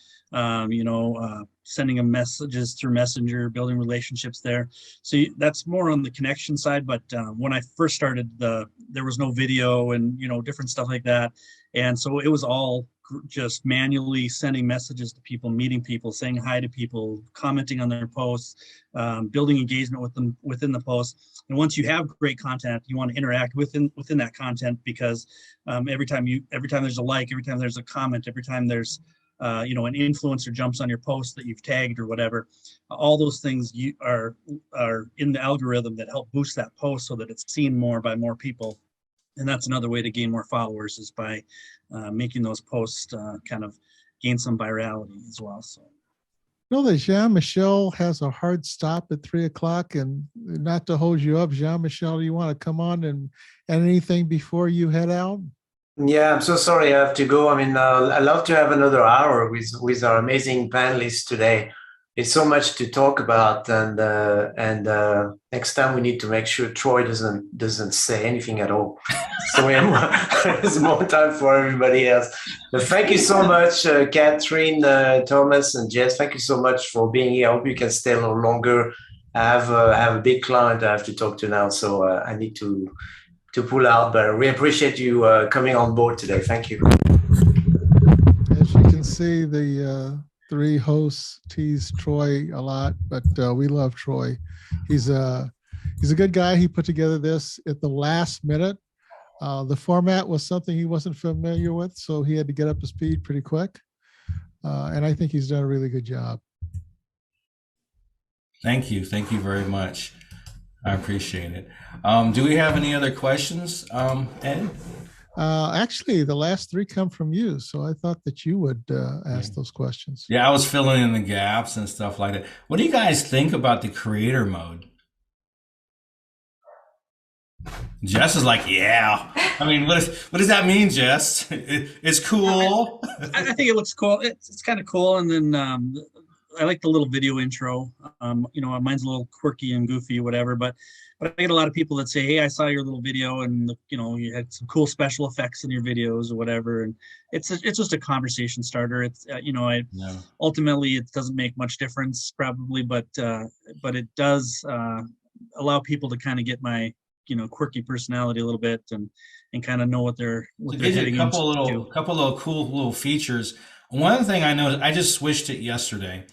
Sending them messages through Messenger, building relationships there. So that's more on the connection side. But when I first started, there was no video and different stuff like that, and so it was all just manually sending messages to people, meeting people, saying hi to people, commenting on their posts, building engagement with them within the post. And once you have great content, you want to interact within that content, because every time there's a like, every time there's a comment, every time there's an influencer jumps on your post that you've tagged or whatever, all those things are in the algorithm that help boost that post so that it's seen more by more people. And that's another way to gain more followers, is by making those posts kind of gain some virality as well. So, that Jean-Michel has a hard stop at 3:00, and not to hold you up, Jean-Michel, do you want to come on and anything before you head out? Yeah, I'm so sorry I have to go. I mean, I'd love to have another hour with our amazing panelists today. It's so much to talk about, and next time we need to make sure Troy doesn't say anything at all, so there's more time for everybody else. But thank you so much, Catherine, Thomas, and Jess. Thank you so much for being here. I hope you can stay a little longer. I have a big client I have to talk to now, so I need to pull out, but we appreciate you coming on board today. Thank you. As you can see, the three hosts tease Troy a lot, but we love Troy. He's a good guy. He put together this at the last minute. The format was something he wasn't familiar with, so he had to get up to speed pretty quick. And I think he's done a really good job. Thank you. Thank you very much. I appreciate it. Do we have any other questions, Ed? Actually, the last three come from you, so I thought that you would ask those questions. Yeah, I was filling in the gaps and stuff like that. What do you guys think about the creator mode? Jess is like, yeah. I mean, what does that mean, Jess? It's cool. I think it looks cool. It's kind of cool. And then I like the little video intro. Mine's a little quirky and goofy, whatever. But I get a lot of people that say, "Hey, I saw your little video, and you had some cool special effects in your videos or whatever." And it's just a conversation starter. It's ultimately it doesn't make much difference probably, but it does allow people to kind of get my quirky personality a little bit and kind of know what they're heading into. Couple little cool little features. One thing I noticed, I just switched it yesterday,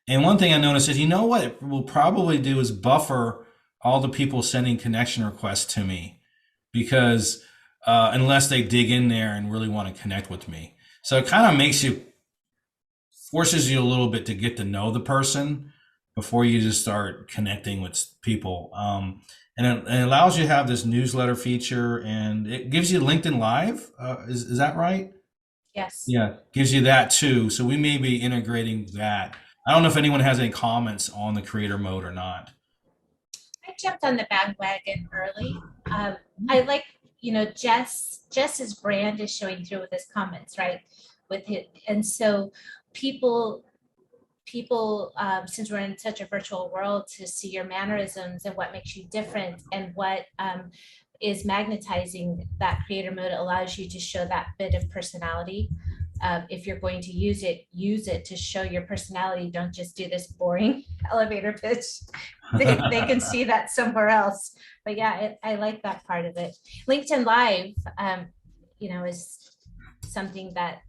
and one thing I noticed is, what it will probably do is buffer all the people sending connection requests to me, because unless they dig in there and really want to connect with me. So it kind of forces you a little bit to get to know the person before you just start connecting with people. And it allows you to have this newsletter feature, and it gives you LinkedIn Live. Is that right? Yes. Yeah, gives you that too. So we may be integrating that. I don't know if anyone has any comments on the creator mode or not. I jumped on the bandwagon early. I like, Jess's brand is showing through with his comments, right? With it, and so people, since we're in such a virtual world, to see your mannerisms and what makes you different and what is magnetizing that creator mode allows you to show that bit of personality. If you're going to use it to show your personality. Don't just do this boring elevator pitch. They can see that somewhere else. But yeah, I like that part of it. LinkedIn Live, is something that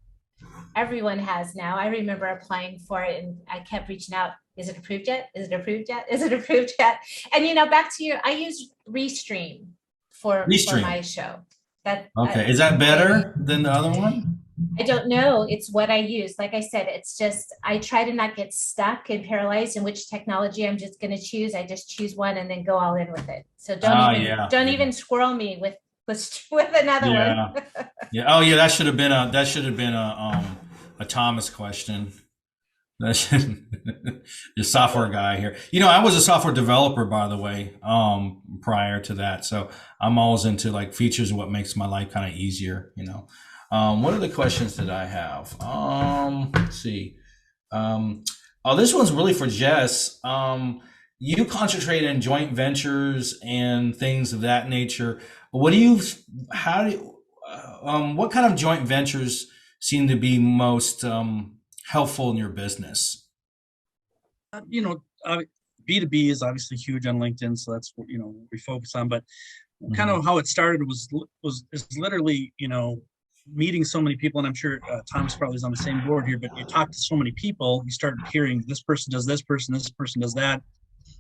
everyone has now. I remember applying for it and I kept reaching out. Is it approved yet? Is it approved yet? Is it approved yet? And back to I use Restream for my show. Is that better than the other one? I don't know. It's what I use. Like I said, it's just, I try to not get stuck and paralyzed in which technology I'm just going to choose. I just choose one and then go all in with it. So don't even squirrel me with another one. Yeah. Oh yeah. That should have been a Thomas question. Your software guy here. I was a software developer, by the way, prior to that. So I'm always into like features and what makes my life kind of easier, What other questions did I have? Let's see. This one's really for Jess. You concentrate in joint ventures and things of that nature. What kind of joint ventures seem to be most helpful in your business? B2B is obviously huge on LinkedIn, so that's what we focus on. But kind of how it started is literally meeting so many people, and I'm sure Thomas probably is on the same board here. But you talk to so many people, you start hearing this person does this person does that,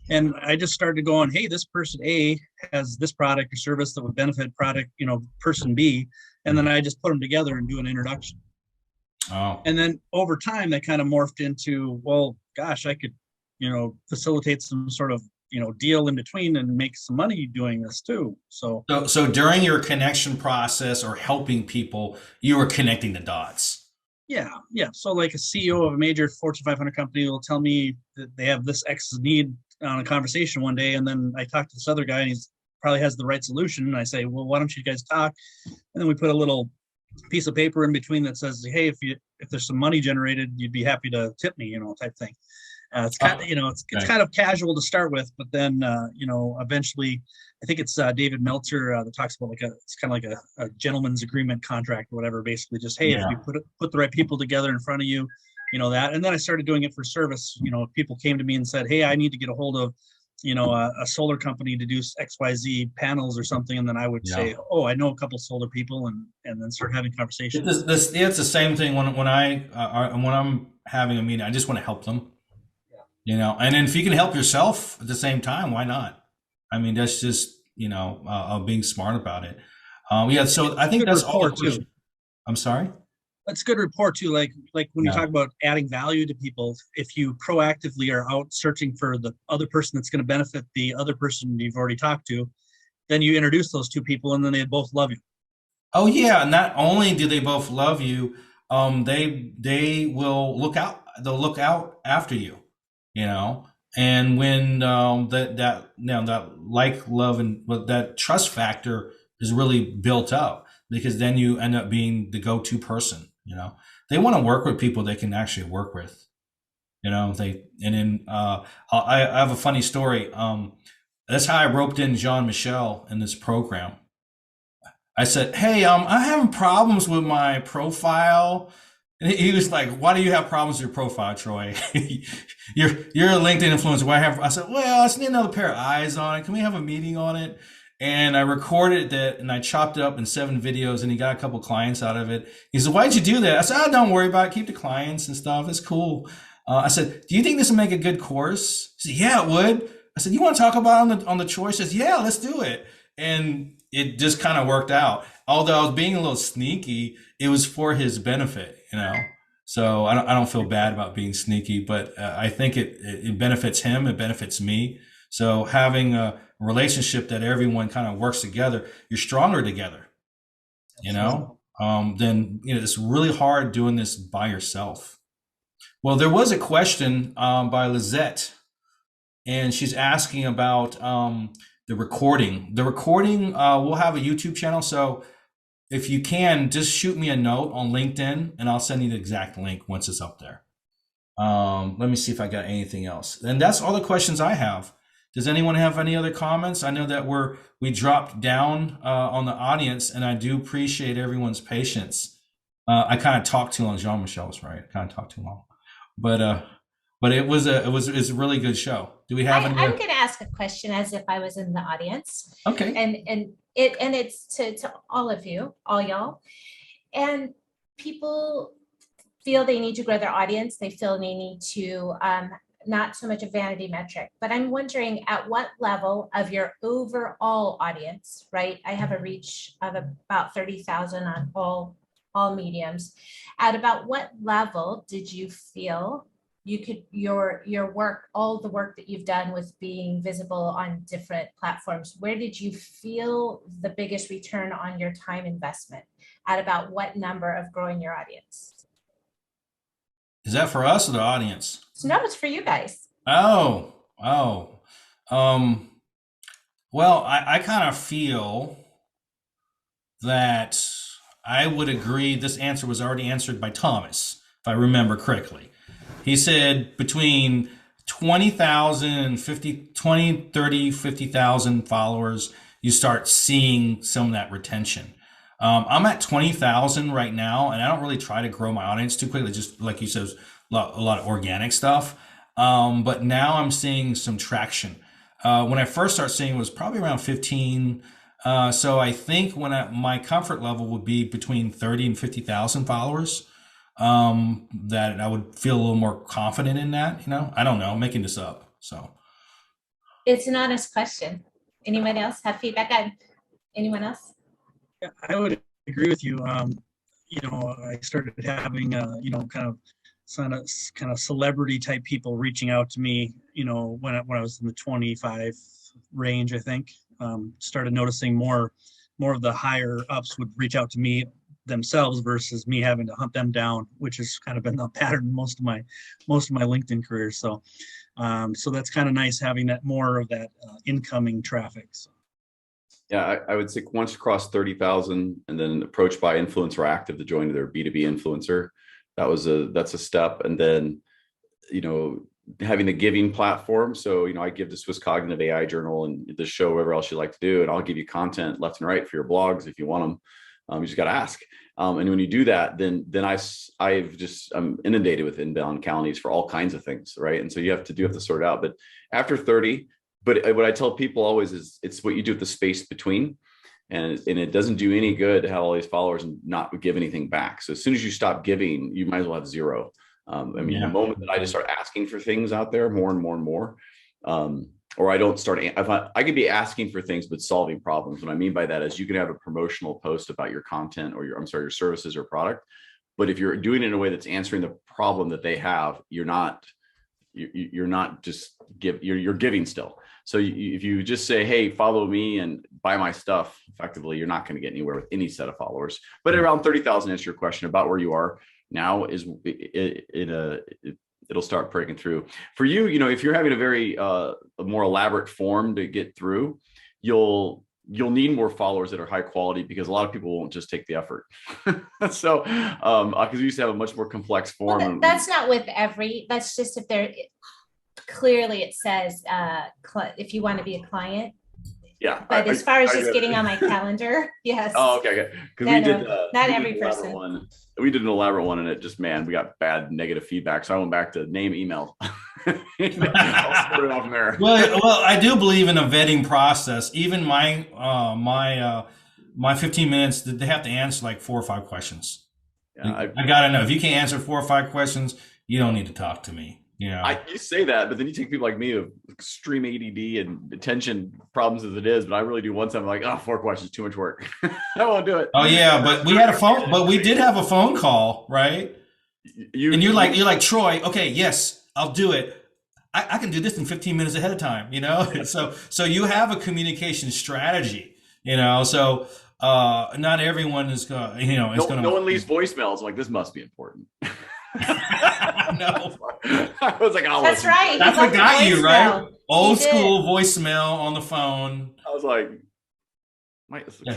and I just started going, hey, this person A has this product or service that would benefit person B, and then I just put them together and do an introduction. Oh. And then over time, that kind of morphed into, well, gosh, I could, facilitate some sort of, deal in between and make some money doing this too. So during your connection process or helping people, you were connecting the dots. Yeah. So like a CEO of a major Fortune 500 company will tell me that they have this X need on a conversation one day, and then I talk to this other guy and he's probably has the right solution. And I say, well, why don't you guys talk? And then we put a little piece of paper in between that says, hey, if there's some money generated, you'd be happy to tip me, type thing. It's kind of, it's kind of casual to start with, but then, eventually, I think it's David Meltzer that talks about it's kind of like a gentleman's agreement contract or whatever. Basically, just hey, if you put the right people together in front of you, that. And then I started doing it for service. People came to me and said, hey, I need to get a hold of, a solar company to do XYZ panels or something, and then I would say, oh, I know a couple solar people, and then start having conversations. It's the same thing when I'm having a meeting. I just want to help them. And then if you can help yourself at the same time, why not? I mean, that's just, being smart about it. So I think that's all. I'm sorry. That's good rapport too. Like when you Yeah. talk about adding value to people, if you proactively are out searching for the other person that's going to benefit the other person you've already talked to, then you introduce those two people and then they both love you. Oh yeah, not only do they both love you, they will look out. They'll look out after you, you know. And when that like, love, and that trust factor is really built up, because then you end up being the go-to person. You know, they want to work with people they can actually work with. You know, I have a funny story. That's how I roped in Jean-Michel in this program. I said, "Hey, I'm having problems with my profile." And he was like, "Why do you have problems with your profile, Troy? you're a LinkedIn influencer. Why have?" I said, "Well, I just need another pair of eyes on it. Can we have a meeting on it?" And I recorded that and I chopped it up in 7 videos, and he got a couple clients out of it. He said, "Why'd you do that?" I said, "Oh, don't worry about it. Keep the clients and stuff. It's cool." I said, "Do you think this will make a good course?" He said, "Yeah, it would." I said, "You want to talk about it on the choice?" He says, "Yeah, let's do it." And it just kind of worked out. Although I was being a little sneaky, it was for his benefit, you know. So I don't feel bad about being sneaky, but I think it benefits him, it benefits me. So having a relationship that everyone kind of works together, you're stronger together, you know. Then it's really hard doing this by yourself. Well, there was a question by Lizette, and she's asking about the recording. The recording, we'll have a YouTube channel. So if you can, just shoot me a note on LinkedIn, and I'll send you the exact link once it's up there. Let me see if I got anything else. And that's all the questions I have. Does anyone have any other comments? I know that we dropped down on the audience, and I do appreciate everyone's patience. I kind of talked too long. Jean-Michel was right. I kind of talked too long, but it was a really good show. Do we have any? I'm going to ask a question as if I was in the audience. Okay. And it's to all of you, all y'all. And people feel they need to grow their audience. They feel they need to not so much a vanity metric, but I'm wondering at what level of your overall audience, right? I have a reach of about 30,000 on all mediums. At about what level did you feel you could your work, all the work that you've done with being visible on different platforms, where did you feel the biggest return on your time investment? At about what number of growing your audience? Is that for us or the audience? No, it's for you guys. Oh. Well, I kind of feel that I would agree. This answer was already answered by Thomas, if I remember correctly. He said between 20,000 and 50,000 followers, you start seeing some of that retention. I'm at 20,000 right now, and I don't really try to grow my audience too quickly. Just like you said, a lot of organic stuff. But now I'm seeing some traction. When I first started seeing it was probably around 15. So I think my comfort level would be between 30 and 50,000 followers. That I would feel a little more confident in that. You know, I don't know, I'm making this up. So it's an honest question. Anyone else have feedback on? Anyone else? Yeah, I would agree with you. I started having, kind of celebrity type people reaching out to me, when I was in the 25 range, I think. Started noticing more of the higher ups would reach out to me themselves versus me having to hunt them down, which has kind of been the pattern most of my LinkedIn career. So that's kind of nice having that more of that incoming traffic. So. Yeah, I would say once you cross 30,000 and then approached by Influencer Active to join their B2B influencer, that's a step. And then, having the giving platform. So, I give the Swiss Cognitive AI Journal and the show, whatever else you like to do, and I'll give you content left and right for your blogs if you want them. You just got to ask. And when you do that, then I'm inundated with inbound counties for all kinds of things, right? And so you have to sort it out. But after 30, but what I tell people always is it's what you do with the space between, and it doesn't do any good to have all these followers and not give anything back. So as soon as you stop giving, you might as well have zero. The moment that I just start asking for things out there more and more and more, or I don't start, I could be asking for things, but solving problems. What I mean by that is you can have a promotional post about your content or your services or product, But if you're doing it in a way that's answering the problem that they have, you're not just you're giving still. So if you just say, hey, follow me and buy my stuff, effectively, you're not going to get anywhere with any set of followers. But around 30,000, answer your question about where you are now is it'll start breaking through for you. If you're having a very a more elaborate form to get through, you'll need more followers that are high quality, because a lot of people won't just take the effort. So because we used to have a much more complex form. Well, that's not with that's just if they're clearly it says if you want to be a client. Yeah. But as far as just getting on my calendar, yes. Oh, okay. Because we did not every person. We did an elaborate one, and it just, we got bad negative feedback. So I went back to name, email. I'll sort it off from there. Well, I do believe in a vetting process. Even my 15 minutes, they have to answer like 4 or 5 questions. Yeah, I gotta know. If you can't answer 4 or 5 questions, you don't need to talk to me. You say that, but then you take people like me who have extreme ADD and attention problems as it is. But I really do one time, I'm like, 4 questions, too much work. I won't do it. Oh yeah, but we had a phone, but we did have a phone call, right? You're like Troy. Okay, yes, I'll do it. I can do this in 15 minutes ahead of time. So you have a communication strategy. So not everyone is going. No one leaves voicemails like this. Must be important. No, I was like, that's right. That's what got you, right? Old school voicemail on the phone. I was like,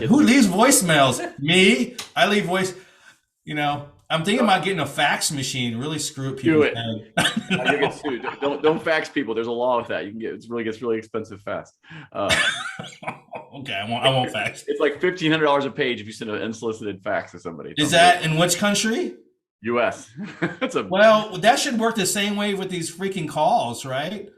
who leaves voicemails? Me? I leave voice. I'm thinking about getting a fax machine. Really screw people. Do it. You get sued. Don't fax people. There's a law with that. It gets really expensive fast. Okay, I won't fax. It's like $1,500 a page if you send an unsolicited fax to somebody. Is that in which country? U.S. Well, that should work the same way with these freaking calls, right?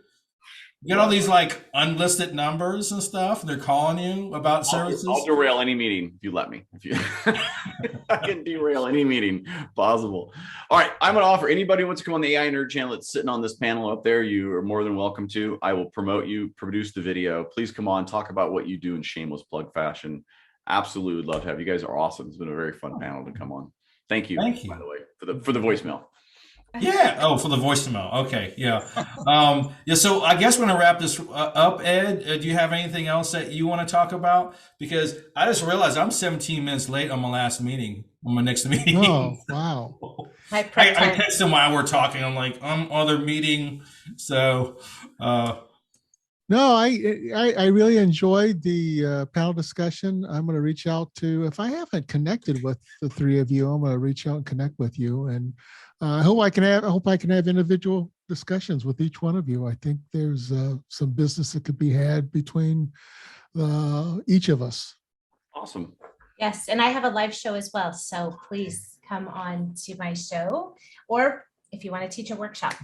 You get all these like unlisted numbers and stuff. They're calling you about services. I'll derail any meeting if you let me. I can derail any meeting possible. All right, I'm going to offer anybody who wants to come on the AI Nerd channel that's sitting on this panel up there. You are more than welcome to. I will promote you, produce the video. Please come on, talk about what you do in shameless plug fashion. Absolutely would love to have you. Guys are awesome. It's been a very fun panel to come on. Thank you. By the way, for the voicemail. Yeah. Oh, for the voicemail. Okay. Yeah. Yeah. So I guess we're gonna wrap this up. Ed, do you have anything else that you want to talk about? Because I just realized I'm 17 minutes late on my last meeting, on my next meeting. Oh, wow. I text him while we're talking. I'm like, other meeting. So. No, I really enjoyed the panel discussion. I'm going to reach out to, if I haven't connected with the 3 of you, I'm going to reach out and connect with you. And I hope I can have individual discussions with each one of you. I think there's some business that could be had between each of us. Awesome. Yes, and I have a live show as well. So please come on to my show, or if you want to teach a workshop.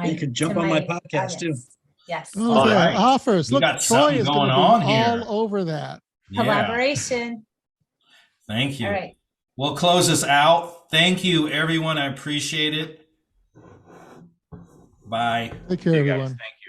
You could jump on my podcast too. Yes. Oh, yeah. Offers. Look, Troy is going to be all over that. Collaboration. Thank you. All right. We'll close this out. Thank you, everyone. I appreciate it. Bye. Take care, everyone. Thank you.